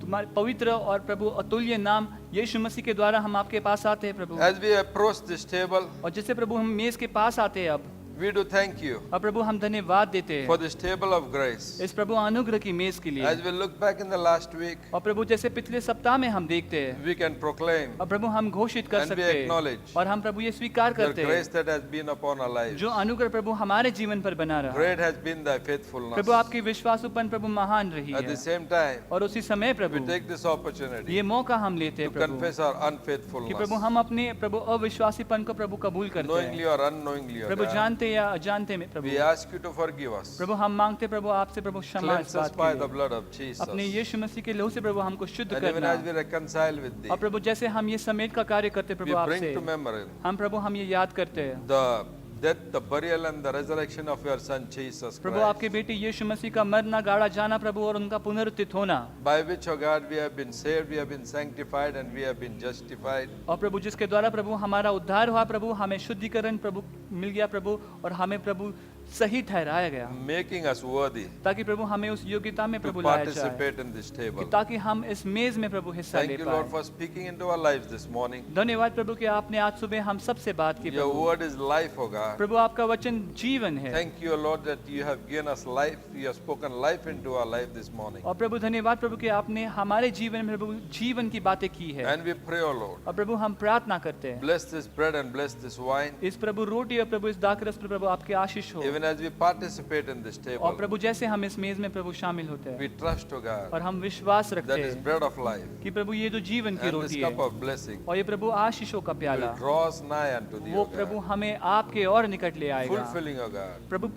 तुम्हारे पवित्र और प्रभु अतुल्य नाम यीशु मसीह के द्वारा हम आपके पास आते हैं प्रभु। as we approach this table, और जैसे प्रभु हम मेज के पास आते हैं अब, we do thank you और प्रभु हम धन्यवाद देते for हैं this table of grace. इस प्रभु अनुग्रह की मेज के लिए। As we look back in the last week, और प्रभु जैसे पिछले सप्ताह में हम देखते हैं we can proclaim और प्रभु हम घोषित कर and we सकते हैं acknowledge और हम प्रभु ये स्वीकार your करते हैं grace that has been upon our lives. जो अनुग्रह प्रभु हमारे जीवन पर बना रहा। Great has been thy faithfulness. प्रभु आपकी विश्वासुपन प्रभु महान रही At the है। same time, और उसी समय we Prabhu take this opportunity ये मौका हम लेते to हैं प्रभु confess our कि unfaithfulness, प्रभु हम अपने प्रभु अविश्वासीपन को प्रभु कबूल करते knowingly हैं। or unknowingly. Prabhu God. जानते या अजानते में प्रभु We ask you to forgive us. प्रभु हम मांगते प्रभु आपसे प्रभु क्षमा इस Cleanse us बात by के the लिए। blood of Jesus. अपने यीशु मसीह के लहू से प्रभु हमको शुद्ध And even करना। as we reconcile with thee, और प्रभु जैसे हम ये समेट का कार्य करते we प्रभु bring आपसे, to memory हम प्रभु हम ये याद करते हैं the death, the burial and the resurrection of your son Jesus Prabhu Christ, आपके बेटे यीशु मसीह का मरना, गाड़ा जाना प्रभु, और उनका पुनरुत्थित होना, by which, O God, we have been saved, we have been sanctified, and we have been justified. और प्रभु जिसके द्वारा प्रभु हमारा उद्धार हुआ प्रभु, हमें शुद्धिकरण प्रभु मिल गया प्रभु, और हमें प्रभु सही ठहराया गया, Making us worthy ताकि प्रभु हमें उस योग्यता में to प्रभु लाया जाए, participate in this table. ताकि हम इस मेज में प्रभु हिस्सा ले Thank you, Lord, पाए। for speaking into our lives this morning. धन्यवाद प्रभु कि आपने आज सुबह हम सब से बात की Your Prabhu. word is life, O God. प्रभु आपका वचन जीवन है, Thank you, Lord, that you have given us life. You have spoken life into our life this morning. और प्रभु धन्यवाद प्रभु कि आपने हमारे जीवन में प्रभु जीवन की बातें की है, And we pray, O Lord, और प्रभु हम प्रार्थना करते हैं bless this bread and bless this wine. इस प्रभु रोटी और प्रभु इस दाखरस पर प्रभु आपके आशीष हो, Even as we participate in this और table, प्रभु जैसे हम इस मेज में प्रभु शामिल होते हैं, we trust, O God, और हम विश्वास that रखते is हैं bread of life. कि प्रभु ये जो जीवन की And this रोटी cup है of blessing और ये प्रभु आशीषों का प्याला, will draw us nigh unto thee, वो O प्रभु God, हमें आपके और निकट ले आएगा, fulfilling, O God, प्रभु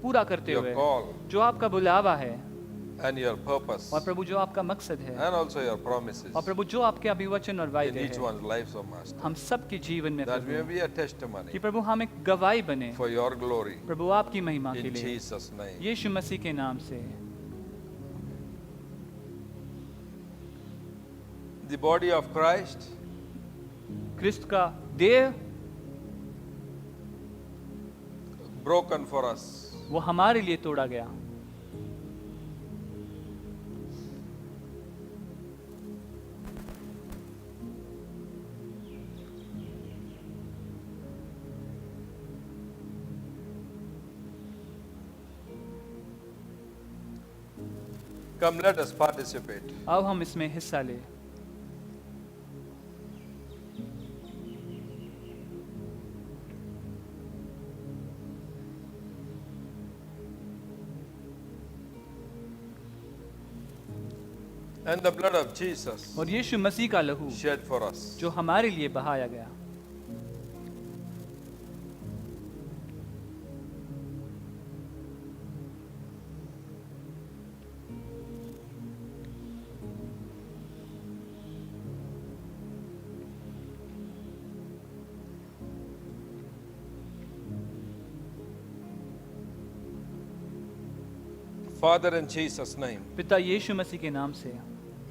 पूरा करते your हुए call जो आपका बुलावा है, and your purpose, और प्रभु जो आपका मकसद है, and also your promises और प्रभु जो आपके अभिवचन और in वायदे each हैं one's life, O Master, हम सब के जीवन में that we may Prabhu, be a testimony कि प्रभु हम एक गवाही बने for your glory. प्रभु आपकी महिमा के In लिए, Jesus' name. यीशु मसीह के नाम से। The body of Christ क्रिस्त का देह broken for us. वो हमारे लिए तोड़ा गया, Come, let us participate. अब हम इसमें हिस्सा ले। And the blood of Jesus और यीशु मसीह का लहू shed for us. जो हमारे लिए बहाया गया, Father, in Jesus' name, पिता यीशु मसीह के नाम से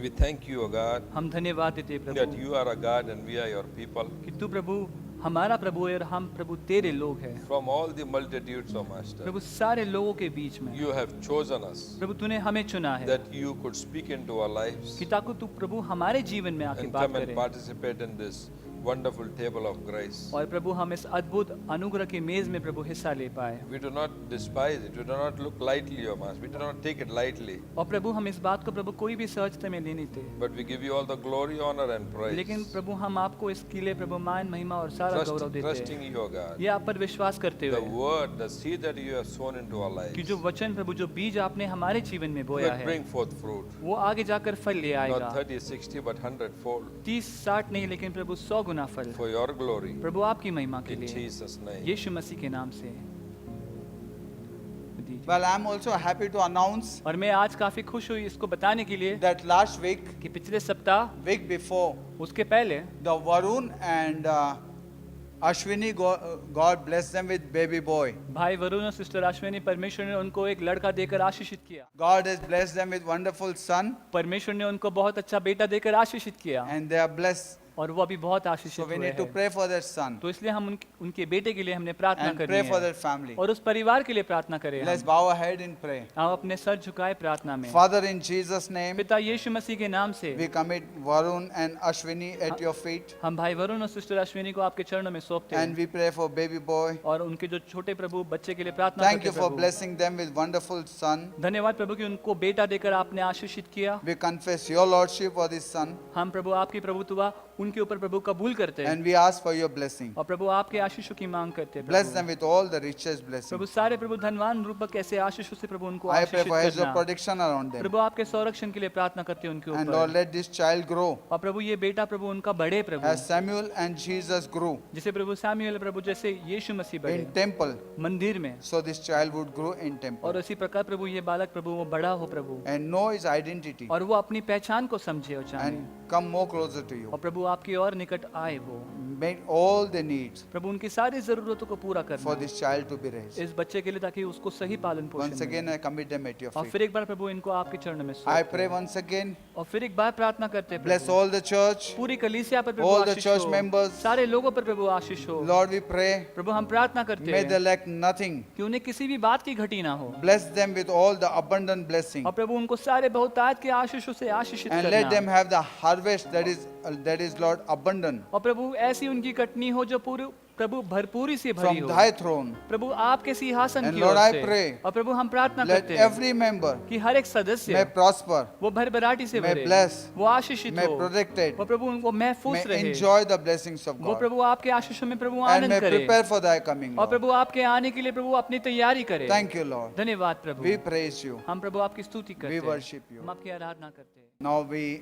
we thank you, O God, हम धन्यवाद देते हैं that Prabhu you are a God and we are your people. कि तू प्रभु हमारा प्रभु है और हम प्रभु तेरे लोग हैं। From all the multitudes, O Master, प्रभु सारे लोगों के बीच में you have chosen us प्रभु तूने हमें चुना है that you could speak into our lives कि ताकि तू प्रभु हमारे जीवन में आके and बात come and करे, participate in this wonderful table of grace. और प्रभु हम इस अद्भुत अनुग्रह की मेज में प्रभु हिस्सा ले पाए, We do not despise it. We do not look lightly, O Master. We do not take it lightly. और प्रभु हम इस बात को प्रभु कोई भी सहजता में ले नहीं थे, But we give you all the glory, honor, and लेकिन praise. प्रभु हम आपको इसके लिए प्रभु मान महिमा और सारा गौरव देते Trusting हैं, you, O God. ये आप पर विश्वास करते The हुए word, the seed that you have sown into our lives कि जो वचन प्रभु जो बीज आपने हमारे जीवन में बोया will है bring forth fruit. वो आगे जाकर फल ले Not आएगा, 30, 60, but 100-fold 30-60 नहीं लेकिन प्रभु 100 गुना फल, for your glory. प्रभु आपकी महिमा के In लिए, Jesus' name. यीशु मसीह के नाम से। Well, I'm also happy to announce और मैं आज काफी खुश हुई इसको बताने के लिए that last week, कि पिछले सप्ताह week before, उसके पहले the Varun and Ashwini, God bless them with baby boy. भाई वरुण और सिस्टर अश्विनी, परमेश्वर ने उनको एक लड़का देकर आशीषित किया, God has blessed them with wonderful son, परमेश्वर ने उनको बहुत अच्छा बेटा देकर आशीषित किया, and they are blessed. और वो अभी बहुत आशीषित So we हुए need to हैं। pray for their son तो इसलिए हम उनके बेटे के लिए हमने प्रार्थना and करनी pray for है their family. और उस परिवार के लिए प्रार्थना करें। Let's bow our head in prayer. हम अपने सर झुकाए प्रार्थना में। Father, in Jesus' name, पिता यीशु मसीह के नाम से we commit Varun and Ashwini at your feet, हम भाई वरुण और सिस्टर अश्विनी को आपके चरणों में सौंपते and हैं, we pray for baby boy. और उनके जो छोटे प्रभु बच्चे के लिए प्रार्थना Thank करते you हैं for Prabhu. blessing them with wonderful son. धन्यवाद प्रभु कि उनको बेटा देकर आपने आशीषित किया। We confess your lordship for this son, हम प्रभु आपकी प्रभुत्व उनके ऊपर प्रभु कबूल करते हैं and we ask for your blessing. और प्रभु आपके आशीषों की मांग करते हैं Bless Prabhu. them with all the richest blessings. प्रभु सारे प्रभु धनवान रूपक ऐसे आशीषों से प्रभु उनको I pray आशीषित for hedge of करना। protection around them. प्रभु आपके संरक्षण के लिए प्रार्थना करते हैं उनके And Lord, ऊपर, let this child grow और प्रभु ये बेटा प्रभु उनका बढ़े प्रभु, as Samuel and Jesus grew जिसे प्रभु सामुएल प्रभु जैसे यीशु मसीह बढ़े in temple. मंदिर में, So this child would grow in temple और उसी प्रकार प्रभु ये बालक प्रभु वो बड़ा हो प्रभु, and know his identity और वो अपनी पहचान को समझे और जाने, and come more closer to you. और प्रभु आपकी और निकट आए वो। meet all the needs प्रभु उनकी सारी जरूरतों को पूरा for करना this child to be raised. इस बच्चे के लिए, ताकि उसको सही पालन पोषण Once मिले। again, I commit them at your और feet. फिर एक बार प्रभु इनको आपके चरणों में I सौंपते pray हैं। once again, और फिर एक बार प्रार्थना करते हैं bless Prabhu, all the church. पूरी कलीसिया पर प्रभु all the आशीष church हो, members. सारे लोगों पर प्रभु आशीष हो। Lord, we pray, प्रभु हम प्रार्थना करते may they हैं lack nothing. कि उन्हें किसी भी बात की घटी ना हो, Bless them with all the abundant blessing. और प्रभु उनको सारे बहुतायत के आशीषों से आशीषित And let them करना, have the harvest that is, Lord, abundant और प्रभु ऐसी उनकी कटनी हो जो पूरी प्रभु भरपूरी से भरी from हो, thy throne. प्रभु आपके सिंहासन And की Lord, ओर I से। pray, और प्रभु हम प्रार्थना Let करते हैं every member कि हर एक may सदस्य prosper, वो भरभराटी से may भरे, bless, वो आशीषित may हो, protected, वो प्रभु उनको महफूज may रहे, enjoy the blessings of वो God, प्रभु आपके आशीषों में प्रभु and आनंद may करे, prepare for thy coming, और Lord. प्रभु आपके आने के लिए प्रभु अपनी तैयारी करे। Thank you, Lord. धन्यवाद प्रभु, We praise you. हम प्रभु आपकी स्तुति करते We हैं, worship you. हम आपकी आराधना करते हैं। Now we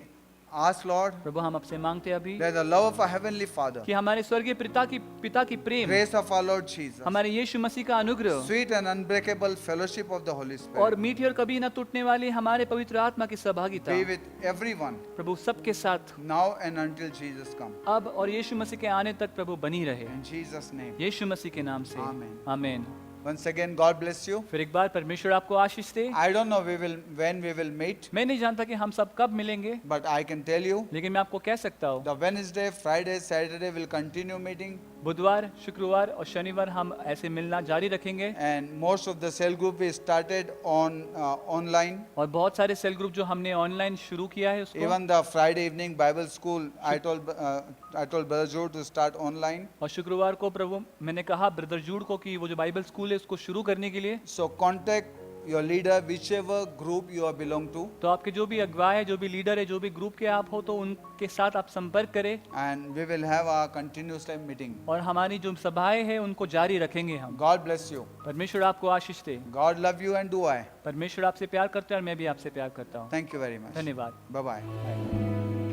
ask, Lord, प्रभु हम आपसे मांगते हैं अभी that the love of our Heavenly Father, कि हमारे स्वर्गीय पिता की प्रेम, grace of our Lord Jesus, हमारे यीशु मसीह का अनुग्रह sweet and unbreakable fellowship of the Holy और Spirit मीठी और कभी न टूटने वाली हमारे पवित्र आत्मा की सहभागिता be with everyone प्रभु सबके साथ now and until Jesus come. अब और यीशु मसीह के आने तक प्रभु बनी रहे, In Jesus' name. यीशु मसीह के नाम से Amen. आमीन। Once again, God bless you. फिर एक बार परमेश्वर आपको आशीष दे। I don't know when we will meet, मैं नहीं जानता कि हम सब कब मिलेंगे, but I can tell you लेकिन मैं आपको कह सकता हूँ the Wednesday, Friday, Saturday will continue meeting, बुधवार, शुक्रवार और शनिवार हम ऐसे मिलना जारी रखेंगे, and most of the cell group is started on online. और बहुत सारे सेल ग्रुप जो हमने ऑनलाइन शुरू किया है उसको, Even the Friday evening Bible school, I told Brother Joe to start online. और शुक्रवार को प्रभु मैंने कहा ब्रदर जूड को कि वो जो बाइबल स्कूल है उसको शुरू करने के लिए, So contact your leader, whichever group you belong to, तो आपके जो भी अगुवा है, जो भी लीडर है, जो भी ग्रुप के आप हो, तो उनके साथ आप संपर्क करें, and we will have a continuous time meeting. और हमारी जो सभाएं हैं उनको जारी रखेंगे हम। God bless you. परमेश्वर आपको आशीष दे। God love you, and do I. परमेश्वर आपसे प्यार करता है और मैं भी आपसे प्यार करता हूँ। Thank you very much. धन्यवाद। Bye bye.